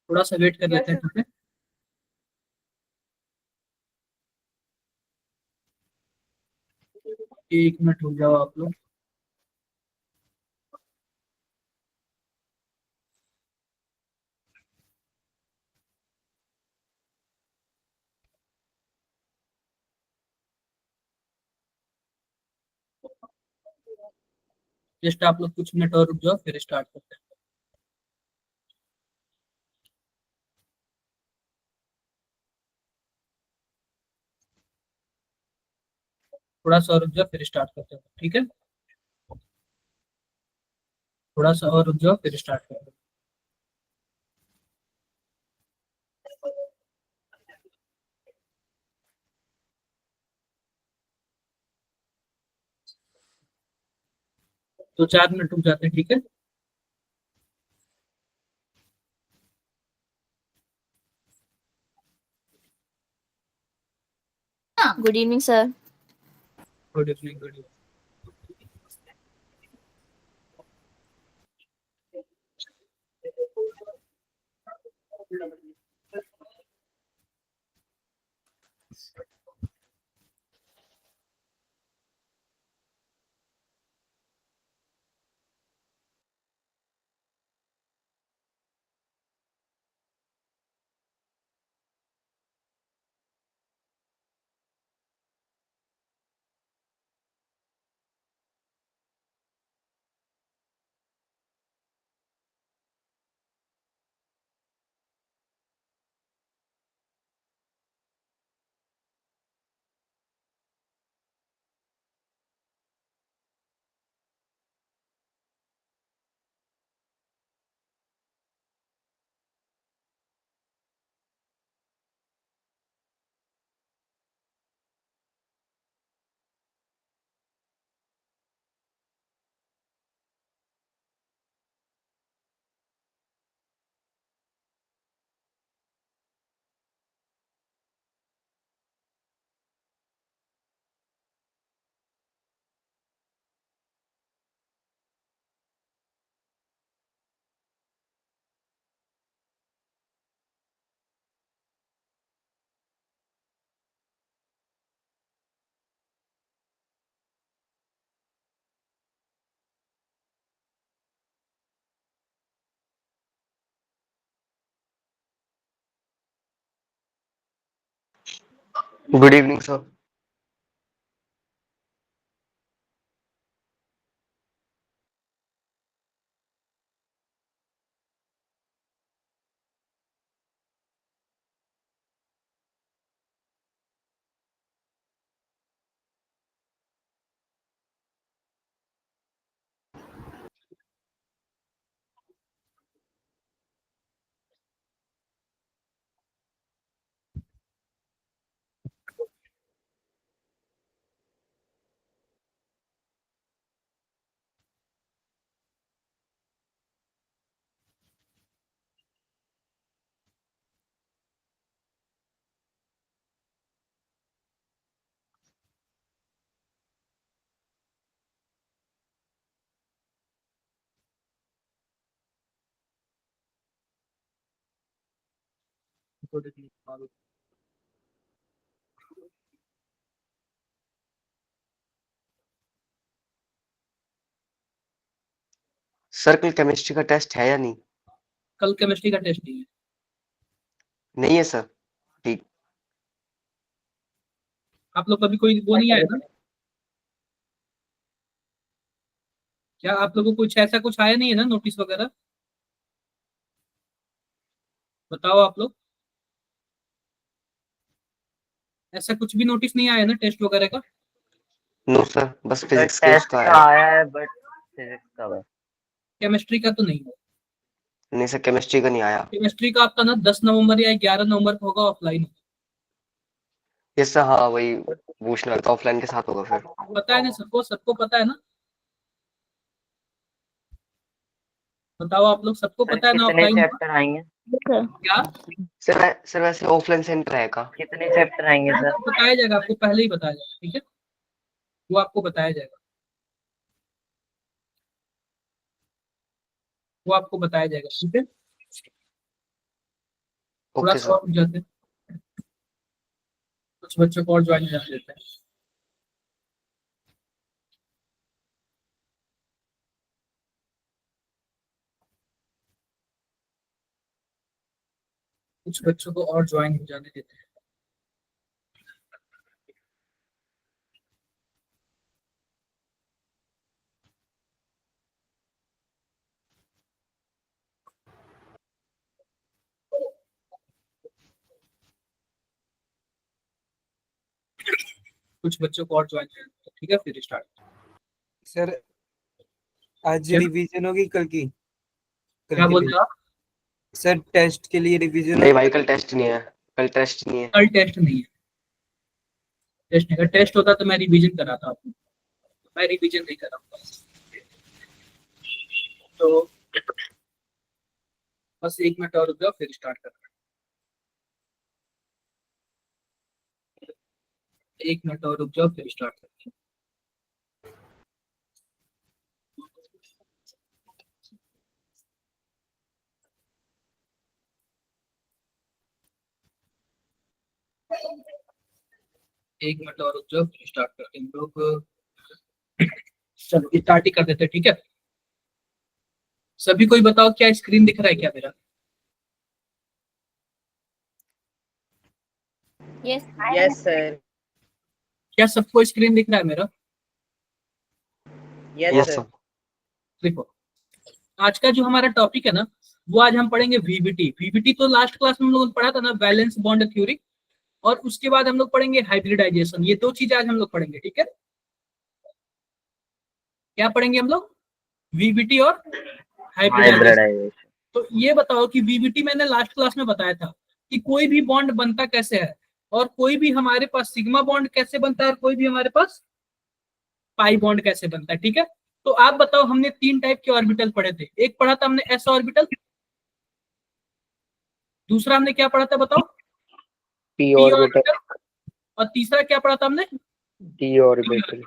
थोड़ा सा वेट कर लेते हैं, ठीक है। एक मिनट रुक जाओ आप लोग। जस्ट आप लोग कुछ मिनट और रुक जाओ, फिर स्टार्ट करते हैं। थोड़ा सा और रुक जाओ, फिर स्टार्ट करते हैं, ठीक है। थोड़ा सा और रुक जाओ, फिर स्टार्ट करते हैं। तो 4 मिनट रुक जाते हैं, ठीक है। Good evening sir. Good evening, good evening. Good evening sir. Good evening. Sir कल केमिस्ट्री का टेस्ट है या नहीं? कल केमिस्ट्री का टेस्ट नहीं है। नहीं है सर। ठीक। आप लोग कभी कोई वो नहीं आया ना? क्या आप लोगों को कुछ ऐसा कुछ आया नहीं है ना, नोटिस वगैरह? बताओ आप लोग। ऐसा कुछ भी नोटिस नहीं आया ना, टेस्ट वगैरह का? नो सर, बस सर फिजिक्स के टेस्ट उसका का आया। आया है बट फिजिक्स का बस। केमिस्ट्री का तो नहीं है। नहीं सर, केमिस्ट्री का नहीं आया। केमिस्ट्री का आपका ना 10 नवंबर या 11 नवंबर को होगा, ऑफलाइन। यस सर, हाँ वही पूछना था, ऑफलाइन के साथ होगा फिर। पता है ना सबको, सबको पता है ना? बताओ आप लोग, सबको सर पता है ना कितने ऑफलाइन होगा? चैप्टर आएंगे? क्या? सर वैसे ऑफलाइन सेंटर रहेगा। कितने चैप्टर आएंगे सर? आपको बताया जाएगा, आपको पहले ही बताया जाएगा, ठीक है। वो आपको बताया जाएगा। वो आपको बताया जाएगा, ठीक है। थोड़ा ओके सा सर। और रुक जाते हैं, कुछ बच्चों को और ज्वाइन हो जाने देते हैं। कुछ बच्चों को और ज्वाइन हो जाने देते हैं। कुछ बच्चों को और ज्वाइन हो जाने देते हैं, ठीक है, फिर स्टार्ट। सर आज क्या? रिवीजन होगी कल की? कल क्या के बोल लिए रहे हो आप? सर टेस्ट के लिए रिवीजन नहीं भाई, कल टेस्ट नहीं है, कल टेस्ट नहीं है। कल टेस्ट नहीं है, टेस्ट नहीं है। टेस्ट होता तो मैं रिवीजन कराता आपको, मैं रिवीजन नहीं कराऊंगा। तो बस 1 मिनट और रुक जाओ, फिर स्टार्ट करना। 1 मिनट और रुक जाओ, फिर स्टार्ट करना। एक मिनट और रुक जाओ, फिर स्टार्ट करते हैं हम लोग। चलो स्टार्ट ही कर देते हैं, ठीक है। सभी कोई बताओ, क्या स्क्रीन दिख रहा है क्या मेरा? Yes sir. क्या सबको स्क्रीन दिख रहा है मेरा? Yes yes sir. सर। देखो, आज का जो हमारा टॉपिक है ना, वो आज हम पढ़ेंगे वीबीटी। वीबीटी तो लास्ट क्लास में हम लोगों ने पढ़ा था ना, वैलेंस बॉन्ड थ्योरी। और उसके बाद हम लोग पढ़ेंगे हाइब्रिडाइजेशन। ये दो चीजें आज हम लोग पढ़ेंगे, ठीक है। क्या पढ़ेंगे हम लोग? वीबीटी और हाइब्रिडाइजेशन। हाइब्रिडाइजेशन। तो ये बताओ कि वीबीटी मैंने लास्ट क्लास में बताया था कि कोई भी बॉन्ड बनता कैसे है, और कोई भी हमारे पास सिग्मा बॉन्ड कैसे बनता है, और कोई भी हमारे पास पाई बॉन्ड कैसे बनता है, ठीक है। तो आप बताओ, हमने 3 टाइप के ऑर्बिटल पढ़े थे। एक पढ़ा था हमने एस ऑर्बिटल, दूसरा हमने क्या पढ़ा था बताओ? P P orbital. ऑर्बिटल। और तीसरा क्या पढ़ा था हमने? D orbital.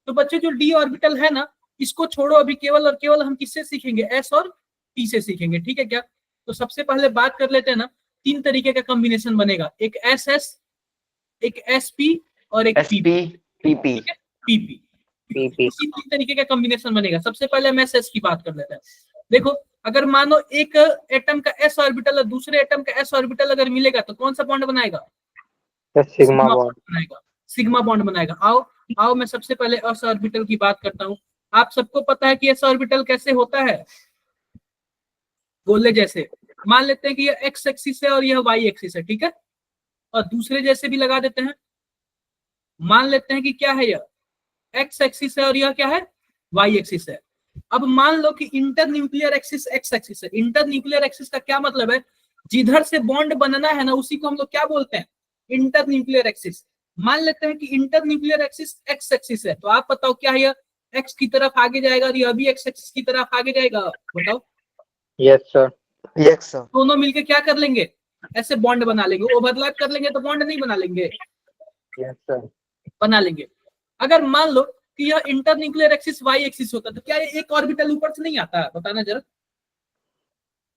तो बच्चे जो डी ऑर्बिटल है ना, इसको छोड़ो, अभी केवल और केवल हम किससे सीखेंगे? एस और पी से सीखेंगे, ठीक है क्या। तो सबसे पहले बात कर लेते हैं ना, 3 तरीके का कॉम्बिनेशन बनेगा, एक एस एस, एक एस पी और एक पी, एसपी पीपी। ठीक है, पीपी। पीपी। इसी 3 तरीके का कॉम्बिनेशन बनेगा। सबसे पहले हम एस एस की बात कर लेते हैं। देखो, अगर मानो एक एटम का एस ऑर्बिटल और दूसरे एटम का एस ऑर्बिटल अगर मिलेगा तो कौन सा बॉन्ड बनाएगा? Sigma bond. बनाएगा, सिग्मा बॉन्ड बनाएगा। आओ आओ, मैं सबसे पहले एस ऑर्बिटल की बात करता हूँ। आप सबको पता है कि एस ऑर्बिटल कैसे होता है? गोले जैसे। मान लेते हैं कि यह एक्स एक्सिस है और यह वाई एक्सिस है, ठीक है। और दूसरे जैसे भी लगा देते हैं। मान लेते हैं कि क्या है, यह एक्स एक्सिस है और यह क्या है? वाई एक्सिस है। अब मान लो कि inter nuclear axis x axis है। इंटर न्यूक्लियर एक्सिस का क्या मतलब है? जिधर से बॉन्ड बनना है ना, उसी को हम लोग क्या बोलते हैं? Inter nuclear axis. मान लेते हैं कि inter nuclear axis x axis है, तो आप बताओ क्या यह एक्स की तरफ आगे जाएगा और यह भी एक्स एक्सिस की तरफ आगे जाएगा? बताओ। Yes sir. Yes sir. दोनों मिलके क्या कर लेंगे? ऐसे बॉन्ड बना लेंगे। ओवरलैप कर लेंगे तो बॉन्ड नहीं बना लेंगे? Yes sir. बना लेंगे। अगर मान लो कि यह internuclear axis Y axis होता, तो क्या ये एक ऑर्बिटल ऊपर से नहीं आता? बताना जरा।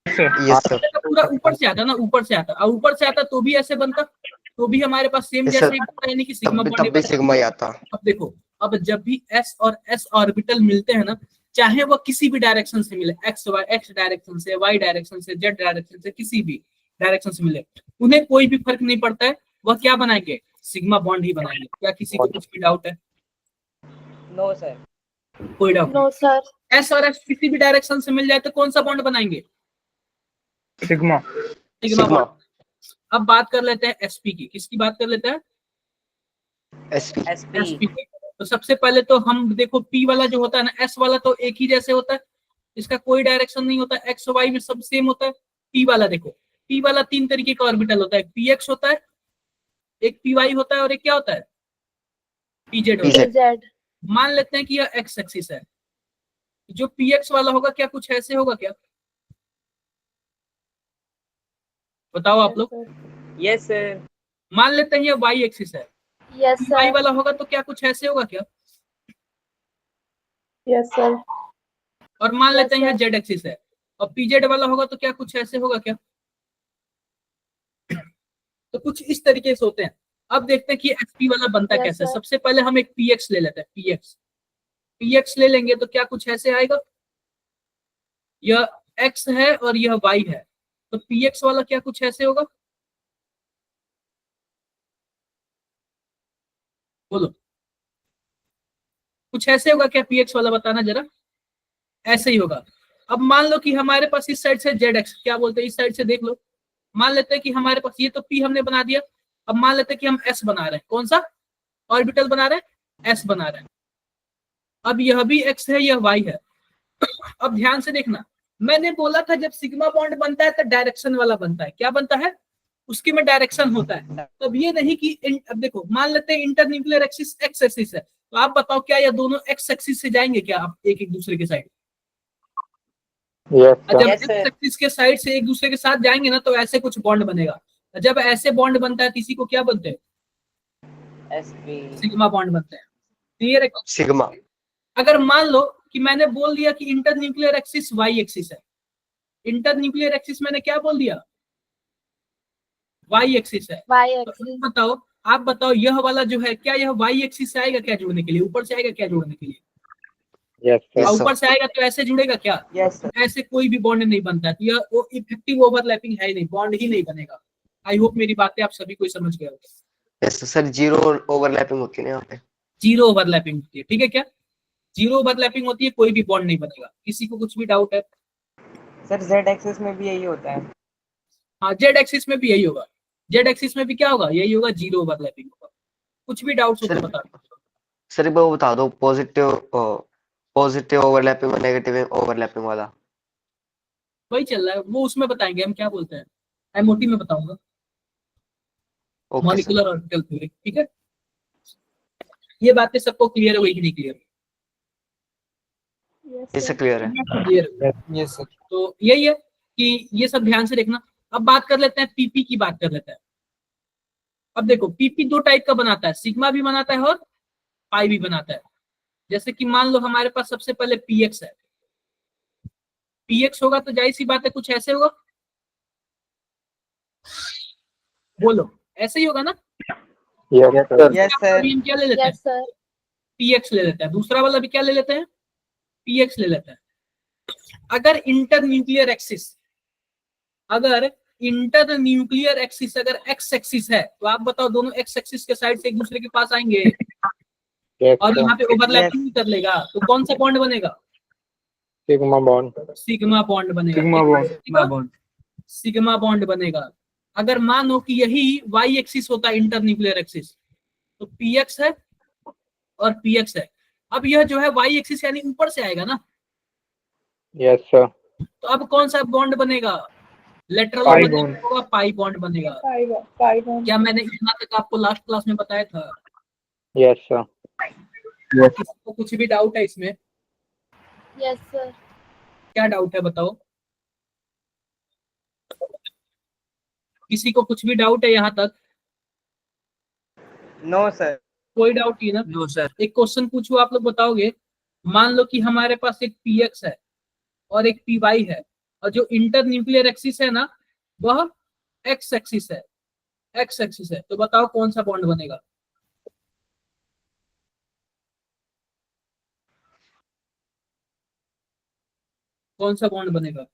Yes sir. पूरा ऊपर से आता ना, ऊपर से आता, और ऊपर से आता तो भी ऐसे बनता, तो भी हमारे पास सेम यस जैसे सर। ही बनता, यानी कि सिग्मा तब बॉन्ड भी बनता। सिग्मा ही आता। अब देखो, अब जब भी एस और एस ऑर्बिटल मिलते हैं ना, चाहे वो किसी भी डायरेक्शन से मिले, एक्स डायरेक्शन से, वाई डायरेक्शन से, जेड डायरेक्शन से, किसी भी डायरेक्शन से मिले, उन्हें कोई भी फर्क नहीं पड़ता है, वह क्या बनाएंगे? सिग्मा बॉन्ड ही बनाएंगे। क्या किसी को कुछ भी डाउट है? No sir. कोई डाउट नो सर। नहीं। एस और एक्स किसी भी डायरेक्शन से मिल जाए तो कौन सा बॉन्ड बनाएंगे? सिग्मा। Sigma sigma. बॉन्ड। अब बात कर लेते हैं एसपी की। किसकी बात कर लेते हैं? एसपी। एसपी की। तो सबसे पहले तो हम देखो, पी वाला जो होता है ना, एस वाला तो एक ही जैसे होता है, इसका कोई डायरेक्शन नहीं होता, एक्स वाई में सब सेम होता है। पी वाला देखो, पी वाला 3 तरीके का ऑर्बिटल होता है, पी एक्स होता है, एक पी वाई होता है, और एक क्या होता है? पीजेड होता है। पीजेड। जेड। मान लेते हैं कि यह एक्स एक्सिस है, जो पी एक्स वाला होगा क्या कुछ ऐसे होगा क्या? बताओ आप लोग। Yes sir. मान लेते हैं यह वाई एक्सिस है, यस वाई सर। वाला होगा तो क्या कुछ ऐसे होगा क्या? Yes sir. और मान लेते हैं Yes, यह sir. जेड एक्सिस है, और पीजेड वाला होगा तो क्या कुछ ऐसे होगा क्या? तो कुछ इस तरीके से होते हैं। अब देखते हैं कि sp वाला बनता Yes, कैसे है। sir. सबसे पहले हम एक px ले लेते हैं, px ले लेंगे तो क्या कुछ ऐसे आएगा, यह x है और यह y है, तो px वाला क्या कुछ ऐसे होगा, बोलो कुछ ऐसे होगा क्या px वाला, बताना जरा। ऐसे ही होगा। अब मान लो कि हमारे पास इस साइड से zx, क्या बोलते हैं, इस साइड से देख लो, मान लेते हैं कि हमारे पास ये तो p हमने बना दिया। अब मान लेते हैं कि हम s बना रहे हैं, कौन सा ऑर्बिटल बना रहे हैं, s बना रहे हैं। अब यह भी x है, यह y है। अब ध्यान से देखना, मैंने बोला था जब सिग्मा बॉन्ड बनता है तो डायरेक्शन वाला बनता है, क्या बनता है, उसकी में डायरेक्शन होता है। तब ये नहीं कि अब देखो मान लेते हैं इंटरन्यूक्लियर एक्सिस एक्स एक्सिस है, तो आप बताओ क्या ये दोनों एक्स एक्सिस से जाएंगे क्या, आप एक एक दूसरे के साइड, Yes, जब sir. एक्स एक्सिस के साइड से एक दूसरे के साथ जाएंगे ना तो ऐसे कुछ बॉन्ड बनेगा। जब ऐसे बॉन्ड बनता है तो इसी को क्या बोलते हैं, SP. सिग्मा बॉन्ड बनते हैं। क्लियर है। सिग्मा। अगर मान लो कि मैंने बोल दिया कि इंटरन्यूक्लियर एक्सिस वाई एक्सिस है, इंटरन्यूक्लियर एक्सिस मैंने क्या बोल दिया, वाई एक्सिस है, Y तो axis. आप बताओ यह वाला जो है क्या यह वाई एक्सिस से आएगा क्या जोड़ने के लिए, ऊपर से आएगा क्या जोड़ने के लिए, Yes, sir. Yes, और sir. ऊपर से आएगा तो ऐसे जुड़ेगा क्या, Yes, sir. ऐसे कोई भी बॉन्ड नहीं बनता है, तो यह वो इफेक्टिव ओवरलैपिंग है ही नहीं, बॉन्ड ही नहीं बनेगा। आई होप मेरी बातें आप सभी कोई समझ गए होंगे। यस सर, जीरो ओवरलैपिंग होती है ना यहाँ पे। जीरो ओवरलैपिंग होती है, ठीक है क्या, जीरो ओवरलैपिंग होती है, कोई भी बॉन्ड नहीं बनेगा। किसी को कुछ भी डाउट है, सर Z एक्सिस में भी यही होता है। हाँ जेड एक्सिस में भी यही होगा, जेड एक्सिस में भी क्या होगा, यही होगा, जीरो ओवरलैपिंग होगा। कुछ भी डाउट्स हो तो सर बता दो। सर एक बार वो बता दो, पॉजिटिव ओवरलैपिंग और नेगेटिव ओवरलैपिंग वाला। वही चल रहा है, वो उसमें बताएंगे हम क्या बोलते हैं, एमओटी में बताऊंगा, okay sir. Molecular orbital theory, ठीक है। ये बातें सबको क्लियर है, वही कि नहीं क्लियर, Yes, इससे sir. क्लियर है। क्लियर। Yes sir. तो यही है कि ये सब ध्यान से देखना। अब बात कर लेते हैं पीपी की, बात कर लेते हैं। अब देखो पीपी दो टाइप का बनाता है, सिग्मा भी बनाता है और पाई भी बनाता है। जैसे कि मान लो हमारे पास सबसे पहले पीएक्स है, पीएक्स होगा तो जाहिर सी बात है कुछ ऐसे होगा, बोलो ऐसे ही होगा ना। Yes, sir. Yes sir. अभी हम क्या ले लेते हैं, Yes, sir. पीएक्स ले लेते हैं, दूसरा वाला भी क्या ले लेते हैं, पीएक्स ले लेते हैं। अगर इंटरन्यूक्लियर एक्सिस, अगर इंटरन्यूक्लियर एक्सिस अगर एक्स एक्सिस है तो आप बताओ दोनों एक्स एक्सिस के साइड से एक दूसरे के पास आएंगे Yes, और sir. यहाँ पे ओवरलैपिंग भी कर लेगा, तो कौन सा बॉन्ड बनेगा, Sigma bond. सिग्मा बॉन्ड बनेगा। Sigma bond. Sigma bond, sigma bond बनेगा। अगर मानो कि यही वाई एक्सिस होता है इंटरन्यूक्लियर एक्सिस, तो पीएक्स है और पीएक्स है। अब यह जो है वाई एक्सिस यानी ऊपर से आएगा ना, Yes, sir. तो अब कौन सा बॉन्ड बनेगा, लेटरल पाई ओवरलैपिंग बॉन्ड। होगा, पाई बॉन्ड बनेगा। Pi bond. क्या मैंने इतना तक आपको लास्ट क्लास में बताया था। Yes, sir. किसी को कुछ भी डाउट है इसमें, Yes, sir. क्या डाउट है बताओ, किसी को कुछ भी डाउट है यहाँ तक, No, sir. कोई डाउट नहीं ना। No sir. एक क्वेश्चन पूछू, आप लोग बताओगे। मान लो कि हमारे पास एक पीएक्स है और एक पीवाई है, और जो इंटर न्यूक्लियर एक्सिस है ना वह एक्स एक्सिस है, एक्स एक्सिस है, तो बताओ कौन सा बॉन्ड बनेगा, कौन सा बॉन्ड बनेगा,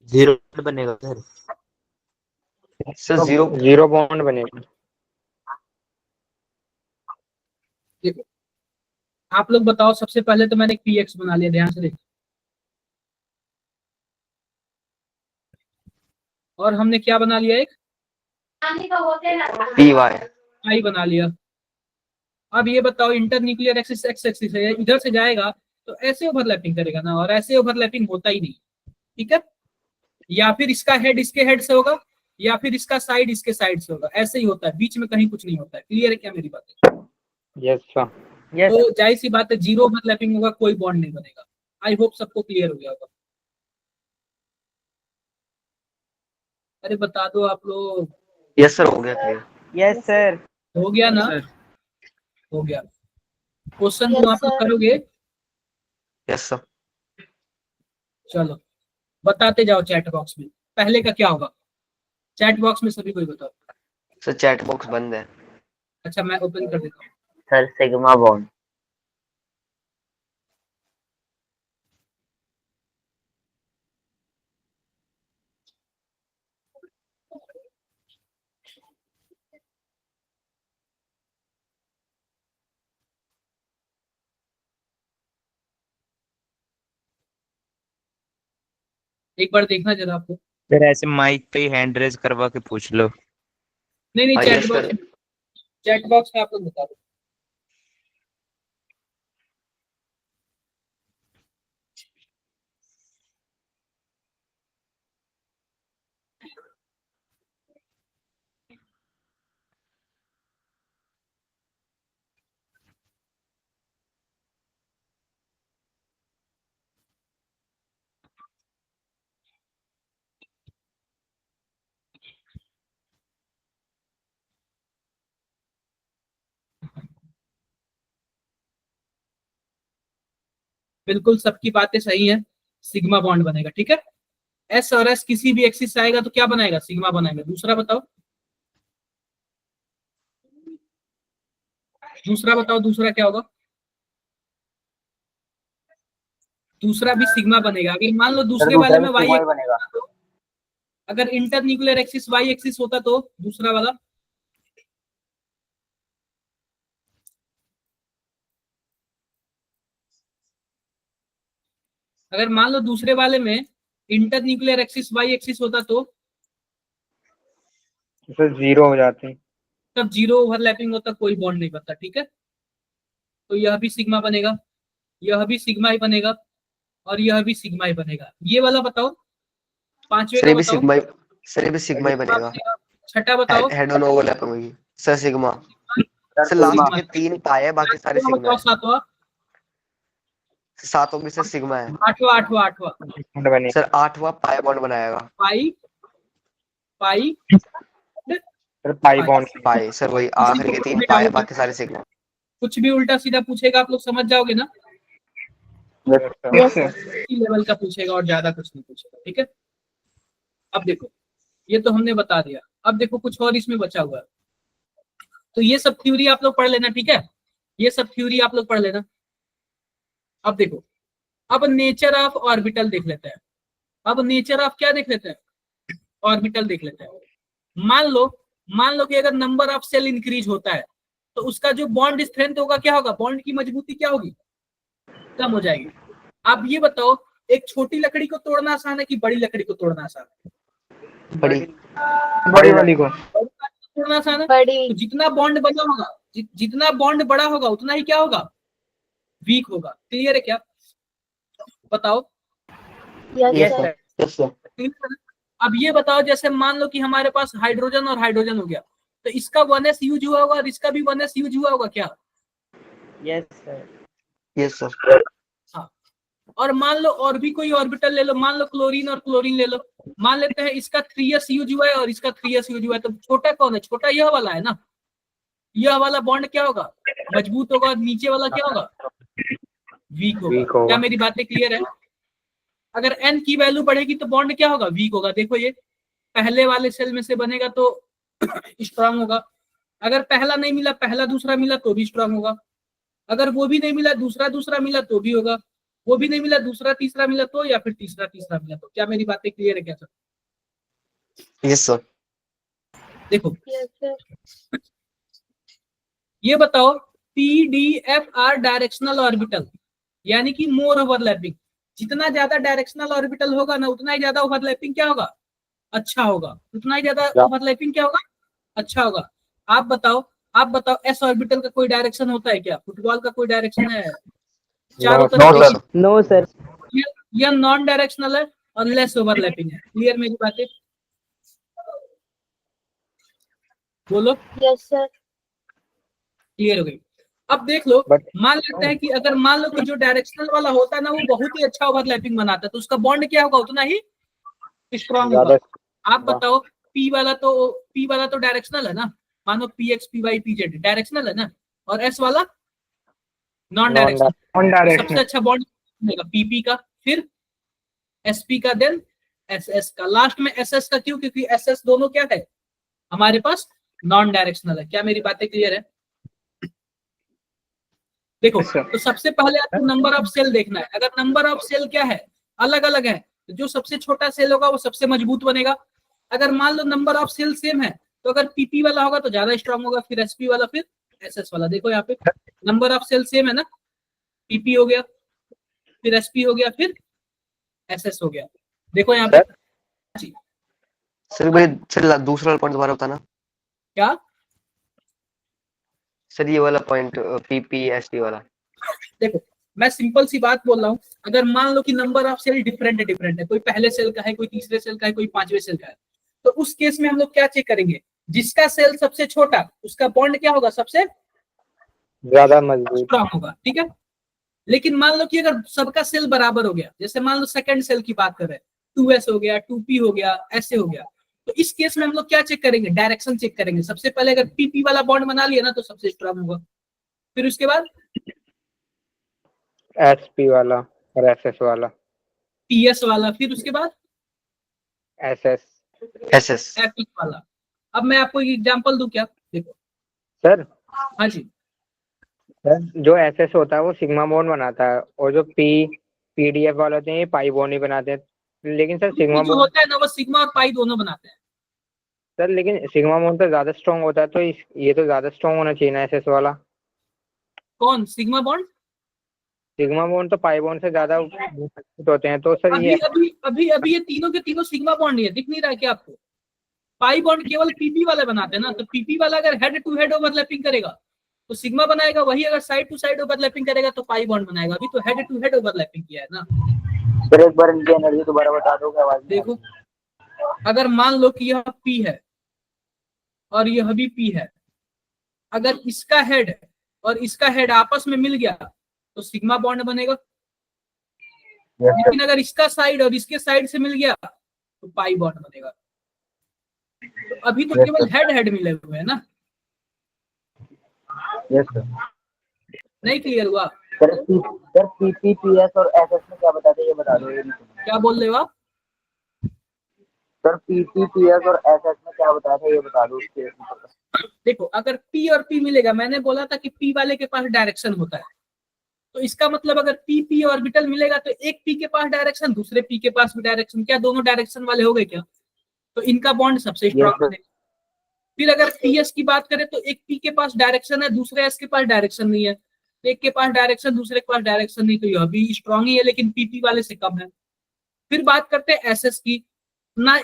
जीरो बनेगा sir. Sir zero. Zero bond बनेगा. देखो आप लोग बताओ। सबसे पहले तो मैंने एक पीएक्स बना लिया, ध्यान से देखो, और हमने क्या बना लिया, एक पी वाई। आई बना लिया। अब ये बताओ inter nuclear axis x axis है, इधर से जाएगा तो ऐसे ओवरलैपिंग करेगा ना, और ऐसे ओवरलैपिंग होता ही नहीं, ठीक है। या फिर इसका हेड इसके हेड से होगा, या फिर इसका साइड इसके साइड से होगा, ऐसे ही होता है, बीच में कहीं कुछ नहीं होता है। क्लियर है क्या मेरी बात है। Yes, sir. Yes. तो जाहिर सी बात है जीरो ओवरलैपिंग होगा, कोई बॉन्ड नहीं बनेगा। आई होप सबको क्लियर हो गया होगा। अरे बता दो आप लोग। यस सर, हो गया क्लियर। Yes, sir. हो गया ना, हो गया। क्वेश्चन Yes, तो आप लोग sir. करोगे, यस सर। चलो बताते जाओ चैट बॉक्स में। पहले का क्या होगा? चैट बॉक्स में सभी कोई बताओ। सर चैट बॉक्स बंद है। अच्छा मैं ओपन कर देता हूँ। Sir sigma bond. एक बार देखना जरा आपको। फिर ऐसे माइक पे हैंड रेज करवा के पूछ लो। नहीं नहीं, हाँ, chat yes, box, sir. Chat box में आप लोग बता दो। बिल्कुल सबकी बातें सही है, सिग्मा बॉन्ड बनेगा। ठीक है, एस और एस किसी भी एक्सिस से आएगा तो क्या बनाएगा? सिग्मा बनाएगा। दूसरा बताओ, दूसरा बताओ, दूसरा क्या होगा? दूसरा भी सिग्मा बनेगा। अगर मान लो दूसरे वाले में वाई बनेगा। अगर internuclear axis Y axis होता तो दूसरा वाला अगर मान लो दूसरे वाले में internuclear axis Y axis होता तो सर जीरो हो जाते हैं। तब जीरो ओवरलैपिंग होता, कोई बॉन्ड नहीं बनता। ठीक है, तो यह भी सिग्मा बनेगा, यह भी सिग्मा ही बनेगा, और यह भी सिग्मा ही बनेगा। ये वाला बताओ, पांचवे सर का ये भी बताओ। सिग्मा सर ये भी सिग्मा ही बनेगा। छठा बताओ। हेड ऑन ओवरलैप होगी sir sigma. Sir sigma. Last के 3 पाए है, बाकी सारे सातवां सिग्मा बताओ, है। सातवां। सातों में सर सिग्मा है। आठवां, आठवां, आठवां। बॉन्ड बनेगा। सर 8वां पाई बॉन्ड बनाएगा। पाई, पाई, सर पाई बॉन्ड। पाई सर वही आखिरी के 3 पाए, बाकी सारे सिग्मा। कुछ भी उल्टा सीधा पूछेगा आप लोग समझ जाओगे ना? Yes sir. इसी लेवल का पूछेगा और ज्यादा कुछ नहीं पूछेगा। ठीक है, अब देखो, ये तो हमने बता दिया। अब देखो कुछ और इसमें बचा हुआ है, तो ये सब थ्योरी आप लोग पढ़ लेना। ठीक है, ये सब थ्योरी आप लोग पढ़ लेना। अब देखो, अब नेचर ऑफ ऑर्बिटल देख लेते हैं। अब नेचर ऑफ क्या देख लेते हैं? ऑर्बिटल देख लेते हैं। मान लो कि अगर नंबर ऑफ सेल इंक्रीज होता है तो उसका जो बॉन्ड स्ट्रेंथ होगा क्या होगा? बॉन्ड की मजबूती क्या होगी? कम हो जाएगी। आप ये बताओ, एक छोटी लकड़ी को तोड़ना आसान है कि बड़ी लकड़ी को तोड़ना आसान है? बड़ी बड़ी वाली को। तोड़ना आसान है। बड़ी। तो जितना बॉन्ड बड़ा होगा, जितना बॉन्ड बड़ा होगा उतना ही क्या होगा? वीक होगा। क्लियर है क्या? बताओ। Yes sir. Yes sir. अब ये बताओ, जैसे मान लो कि हमारे पास हाइड्रोजन और हाइड्रोजन हो गया, तो इसका 1s यूज हुआ होगा और इसका भी 1s यूज हुआ होगा क्या? Yes sir. Yes sir. हाँ। और मान लो और भी कोई ऑर्बिटल ले लो, मान लो क्लोरीन और क्लोरीन ले लो। मान लेते हैं इसका 3s यूज हुआ है और इसका 3s यूज हुआ है, तो छोटा कौन है? छोटा यह वाला है ना। यह वाला बॉन्ड क्या होगा? मजबूत होगा। नीचे वाला क्या होगा? वीक होगा। Weak होगा। क्या मेरी बातें क्लियर है? अगर n की वैल्यू बढ़ेगी तो बॉन्ड क्या होगा? वीक होगा। देखो, ये पहले वाले सेल में से बनेगा तो स्ट्रांग होगा। अगर पहला नहीं मिला, पहला दूसरा मिला तो भी स्ट्रांग होगा। अगर वो भी नहीं मिला, दूसरा दूसरा मिला तो भी होगा। वो भी नहीं मिला, दूसरा तीसरा मिला तो, या फिर तीसरा तीसरा मिला तो। क्या मेरी बातें क्लियर है क्या सर? Yes sir. देखो, यस सर। ये बताओ, पीडीएफ आर डायरेक्शनल ऑर्बिटल, यानी कि मोर ओवरलैपिंग। जितना ज्यादा डायरेक्शनल ऑर्बिटल होगा ना, उतना ही ज्यादा ओवरलैपिंग क्या होगा? अच्छा होगा। उतना ही ज्यादा ओवरलैपिंग क्या होगा? अच्छा होगा। आप बताओ, एस ऑर्बिटल का कोई डायरेक्शन होता है क्या? फुटबॉल का कोई डायरेक्शन है? चारों तरफ नो सर। यह नॉन डायरेक्शनल है और लेस ओवरलैपिंग है। क्लियर मेरी बातें? बोलो। Yes sir. क्लियर हो गई? अब देख लो, But- मान लेते हैं कि अगर मान लो कि जो डायरेक्शनल वाला होता है ना, वो बहुत ही अच्छा ओवरलैपिंग बनाता है, तो उसका बॉन्ड क्या होगा? उतना ही स्ट्रांग होगा। आप बताओ, पी वाला तो डायरेक्शनल है ना। मानो P X P Y P Z directional है ना, और एस वाला नॉन डायरेक्शनल। सबसे अच्छा बॉन्ड बनेगा पीपी का, फिर एसपी का, देन SS का। लास्ट में SS का क्यों? क्योंकि SS दोनों क्या है हमारे पास नॉन डायरेक्शनल है। क्या मेरी बातें क्लियर है? देखो Yes, sir. तो सबसे पहले आपको नंबर ऑफ सेल देखना है। अगर नंबर ऑफ सेल क्या है अलग अलग है तो जो सबसे छोटा सेल होगा वो सबसे मजबूत बनेगा। अगर मान लो नंबर ऑफ सेल सेम है तो अगर PP वाला होगा तो ज्यादा स्ट्रांग होगा, फिर SP वाला, फिर SS वाला। देखो यहाँ पे नंबर ऑफ सेल सेम है ना, PP हो गया, फिर SP हो गया, फिर SS हो गया। देखो यहाँ पे जी सर भाई सर दूसरा पॉइंट दोबारा बताना क्या सर, ये वाला पॉइंट PPSP वाला। देखो मैं सिंपल सी बात बोल रहा हूँ। अगर मान लो कि नंबर ऑफ सेल डिफरेंट है, कोई पहले सेल का है, कोई तीसरे सेल का है, कोई पांचवें सेल का है, तो उस केस में हम लोग क्या चेक करेंगे? जिसका सेल सबसे छोटा उसका बॉन्ड क्या होगा? सबसे ज्यादा मजबूत। स्ट्रांग होगा, ठीक है। लेकिन मान लो कि अगर सबका सेल बराबर हो गया, जैसे मान लो सेकंड सेल की बात कर रहे हैं, 2S हो गया, 2P हो गया, ऐसे हो गया, तो इस केस में हम लोग क्या चेक करेंगे? डायरेक्शन चेक करेंगे। सबसे पहले अगर PP वाला बॉन्ड बना लिया ना तो सबसे स्ट्रांग होगा, फिर उसके बाद SP वाला और SS वाला। PS वाला, फिर उसके बाद SS। SS। FS वाला। अब मैं आपको एक एग्जांपल दूं क्या? देखो सर हाँ जी, जो SS होता है वो सिग्मा बॉन्ड बनाता है, और जो PDF वाले होते हैं ये पाई बॉन्ड ही बनाते हैं। लेकिन सर सिग्मा जो बॉन्ड, होता है ना वो सिग्मा और पाई दोनों बनाते हैं। सर लेकिन सिग्मा बॉन्ड तो ज्यादा स्ट्रांग होता है, तो ये तो ज्यादा स्ट्रांग होना चाहिए ना SS वाला। कौन? Sigma bond? सिग्मा बॉन्ड तो पाई बॉन्ड से ज्यादा मजबूत होते हैं, तो सर अभी ये अभी अभी अभी ये तीनों के तीनों सिग्मा बॉन्ड ही है, दिख नहीं रहा है क्या आपको? पाई बॉन्ड केवल PP वाला बनाते हैं ना, तो PP वाला अगर हेड टू हेड ओवरलैपिंग करेगा तो सिग्मा बनाएगा, वही अगर साइड टू साइड ओवरलैपिंग करेगा तो पाई बॉन्ड बनाएगा। अभी तो हेड टू हेड ओवरलैपिंग किया है ना। सर एक बार इनकी एनर्जी दोबारा बता दोगे? आवाज नहीं आ रही। देखो अगर मान लो कि यह P है और यह भी P है, अगर इसका हेड और इसका हेड आपस में मिल गया तो सिग्मा बॉन्ड बनेगा। लेकिन अगर इसका साइड और इसके साइड से मिल गया तो पाई बॉन्ड बनेगा। तो अभी तो केवल हेड हेड मिले हुए हैं ना। Yes sir. नहीं क्लियर हुआ? सर PP PS और SS में क्या बताते हैं ये बता दो। ये नहीं सुना। क्या बोल रहे हो आप? सर PP PS और SS में क्या बताते हैं ये बता दो उसके। देखो अगर P और P मिलेगा, मैंने बोला था कि P वाले के पास डायरेक्शन होता है, तो इसका मतलब अगर PP ऑर्बिटल मिलेगा तो एक P के पास डायरेक्शन, दूसरे P के पास भी डायरेक्शन। क्या दोनों डायरेक्शन वाले हो गए क्या? तो इनका बॉन्ड सबसे स्ट्रॉन्ग बनेगा। फिर अगर PS की बात करें तो एक P के पास डायरेक्शन है, दूसरे S के पास डायरेक्शन नहीं है, एक के पास डायरेक्शन दूसरे के पास डायरेक्शन नहीं, तो यह भी स्ट्रॉन्ग ही है लेकिन PP वाले से कम है। फिर बात करते हैं SS की, ना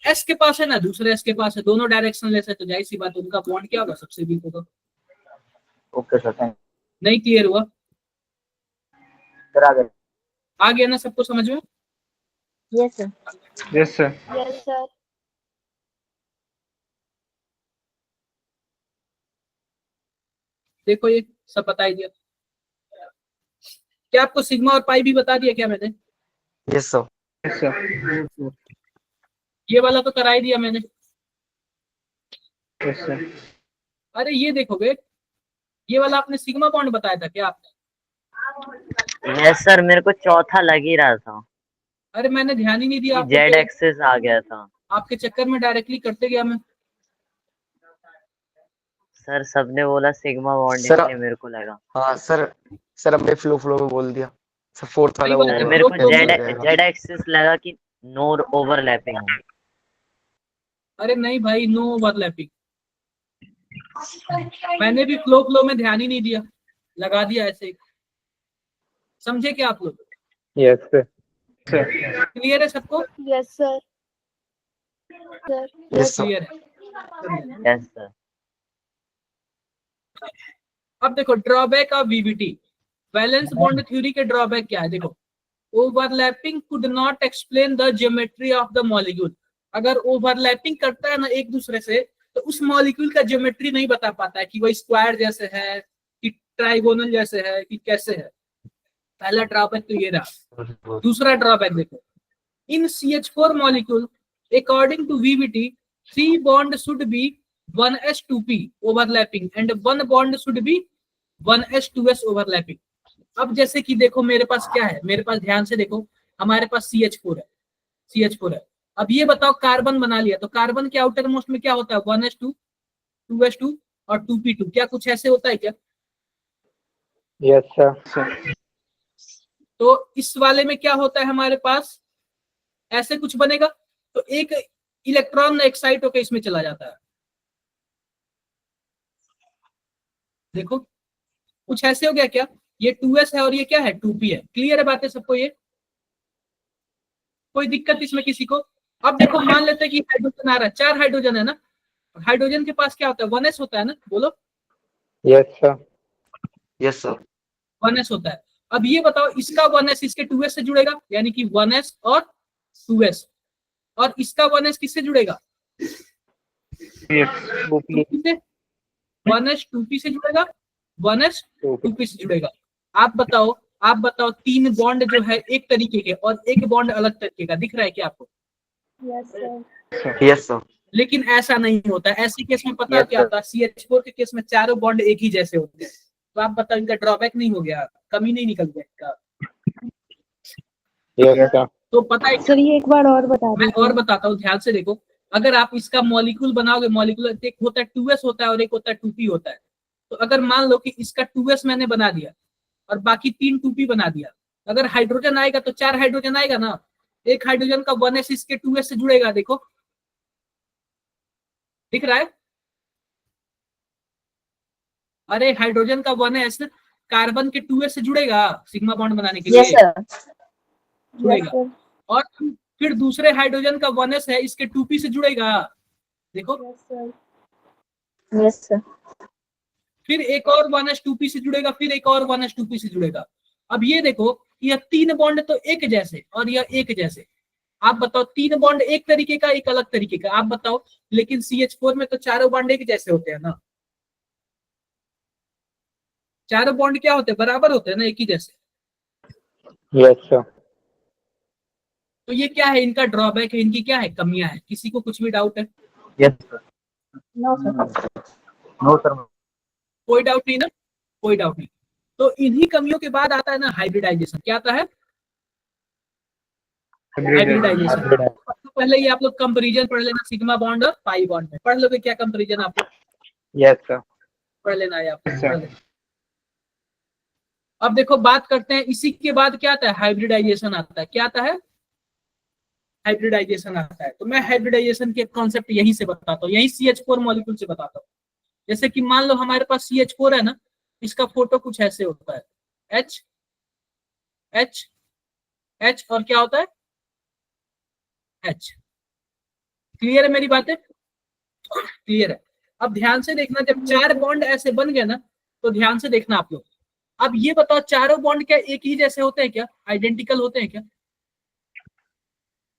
S के पास है ना दूसरे S के पास है, दोनों डायरेक्शन लेस है, तो जाहिर सी बात है उनका बॉन्ड क्या होगा? सबसे वीक होगा। ओके सर, थैंक नहीं क्लियर हुआ? सर। आगे आ गया ना सबको समझ में? Yes, sir. Yes sir. Yes, sir. देखो ये सब बता ही दिया। क्या आपको सिग्मा और पाई भी बता दिया क्या मैंने? Yes sir. Yes sir. ये वाला तो करा ही दिया मैंने। Yes sir. अरे ये देखोगे, ये वाला आपने सिग्मा बॉन्ड बताया था क्या आपने? यस सर, मेरे को चौथा लग ही रहा था। अरे मैंने ध्यान ही नहीं दिया आपको, जेड एक्सेस आ गया था आपके चक्कर में डायरेक्टली करते गया मैं। सर। सबने बोला सिग्मा बॉन्ड, सर, इसलिए मेरे को लगा। हाँ सर हमने फ्लो में बोल दिया सर। फोर्थ वाला सही वो बात है, सर मेरे को flow जेड एक्सेस लगा कि नो ओवरलैपिंग। अरे नहीं भाई, नो ओवरलैपिंग। मैंने भी फ्लो में ध्यान ही नहीं दिया, लगा दिया ऐसे ही। समझे क्या आप लोग? Yes sir. क्लियर है सबको? Yes, sir. Sir. Yes sir. Clear है। Yes sir. अब देखो drawback of VBT, valence bond theory के ड्रॉबैक क्या है? देखो overlapping could not explain the geometry of the molecule. अगर ओवरलैपिंग करता है ना एक दूसरे से तो उस मॉलिक्यूल का ज्योमेट्री नहीं बता पाता है कि वो स्क्वायर जैसे है कि ट्राइगोनल जैसे है कि कैसे है। पहला ड्रॉबैक तो ये रहा। दूसरा ड्रॉबैक देखो, in CH4 molecule according to VBT 3 bond should be 1s2p overlapping and 1 bond should be 1s2s overlapping. अब जैसे कि देखो मेरे पास क्या है, मेरे पास ध्यान से देखो, हमारे पास CH4 है, CH4 है। अब ये बताओ कार्बन बना लिया, तो कार्बन के आउटर मोस्ट में क्या होता है 1s2 2s2 और 2p2, क्या कुछ ऐसे होता है क्या? Yes sir. तो इस वाले में क्या होता है हमारे पास, ऐसे कुछ बनेगा, तो एक इलेक्ट्रॉन एक्साइट होकर इसमें चला जाता है। देखो कुछ ऐसे हो गया क्या, ये 2s है और ये क्या है 2p है। क्लियर है बातें सबको, ये कोई दिक्कत इसमें किसी को? अब देखो मान लेते हैं कि हाइड्रोजन आ रहा है, 4 हाइड्रोजन है ना, हाइड्रोजन के पास क्या होता है 1s होता है ना, बोलो। Yes sir. Yes sir. 1s होता है। अब ये बताओ इसका 1s इसके 2s से जुड़ेगा, यानी कि 1s और 2s, और इसका 1s किससे जुड़ेगा 2p से, 1s 2p से जुड़ेगा, 1s 2p से जुड़ेगा। आप बताओ 3 बॉन्ड जो है एक तरीके के और एक बॉन्ड अलग तरीके का, दिख रहा है क्या आपको? Yes sir. Yes sir. लेकिन ऐसा नहीं होता, ऐसी केस में पता क्या होता है, CH4 के केस में चारों बॉन्ड एक ही जैसे होते हैं। तो आप बताओ इनका ड्रॉबैक नहीं हो गया, कमी नहीं निकल गया इनका? Yes sir. तो पता है, सर ये एक बार और बता मैं दीजिए। और बताता हूँ, ध्यान से देखो। अगर आप इसका मॉलिक्यूल बनाओगे, मॉलिक्यूल एक होता है 2s होता है और एक होता है 2p होता है। तो अगर मान लो कि इसका 2s मैंने बना दिया और बाकी 3 2p बना दिया, अगर हाइड्रोजन आएगा तो 4 हाइड्रोजन आएगा ना, एक हाइड्रोजन का 1s इसके 2s से जुड़ेगा, देखो दिख रहा है? अरे हाइड्रोजन का 1s कार्बन के 2s से जुड़ेगा सिग्मा बॉन्ड बनाने के यस लिए, सर। यस जुड़ेगा। सर। और फिर दूसरे हाइड्रोजन का 1s है इसके 2p से जुड़ेगा, देखो। Yes sir. Yes sir. फिर एक और 1s 2p से जुड़ेगा, फिर एक और 1s 2p से जुड़ेगा। अब ये देखो यह 3 बॉन्ड तो एक जैसे और यह एक जैसे। आप बताओ 3 बॉन्ड एक तरीके का एक अलग तरीके का, आप बताओ। लेकिन CH4 में तो चारों बॉन्ड एक जैसे होते हैं ना, चारों बॉन्ड क्या होते हैं बराबर होते हैं ना, एक ही जैसे। Yes sir. तो ये क्या है इनका ड्रॉबैक है, इनकी क्या है कमियां है, किसी को कुछ भी डाउट है? Yes sir. No sir. No sir. कोई डाउट नहीं ना, कोई डाउट नहीं। तो इन्हीं कमियों के बाद आता है ना हाइब्रिडाइजेशन। क्या आता है हाइब्रिडाइजेशन? सबसे पहले ये आप लोग कंपैरिजन पढ़ लेना, सिग्मा बॉन्ड और पाई बॉन्ड में पढ़ लोगे क्या कंपैरिजन आप लोग? Yes sir. पढ़ लेना है आप लोग, पढ़ लेना। अब देखो बात करते हैं, इसी के बाद क्या आता है हाइब्रिडाइजेशन आता है। क्या आता है हाइब्रिडाइजेशन आता है। तो मैं हाइब्रिडाइजेशन के कॉन्सेप्ट यहीं से बताता हूँ, यही CH4 मॉलिक्यूल से बताता हूँ। जैसे कि मान लो हमारे पास CH4 है ना, इसका फोटो कुछ ऐसे होता है, H H H और क्या होता है H। क्लियर है मेरी बातें? क्लियर है। अब ध्यान से देखना, जब 4 बॉन्ड ऐसे बन गए ना, तो ध्यान से देखना आप लोग। अब ये बताओ चारों बॉन्ड क्या एक ही जैसे होते हैं क्या, आइडेंटिकल होते हैं क्या?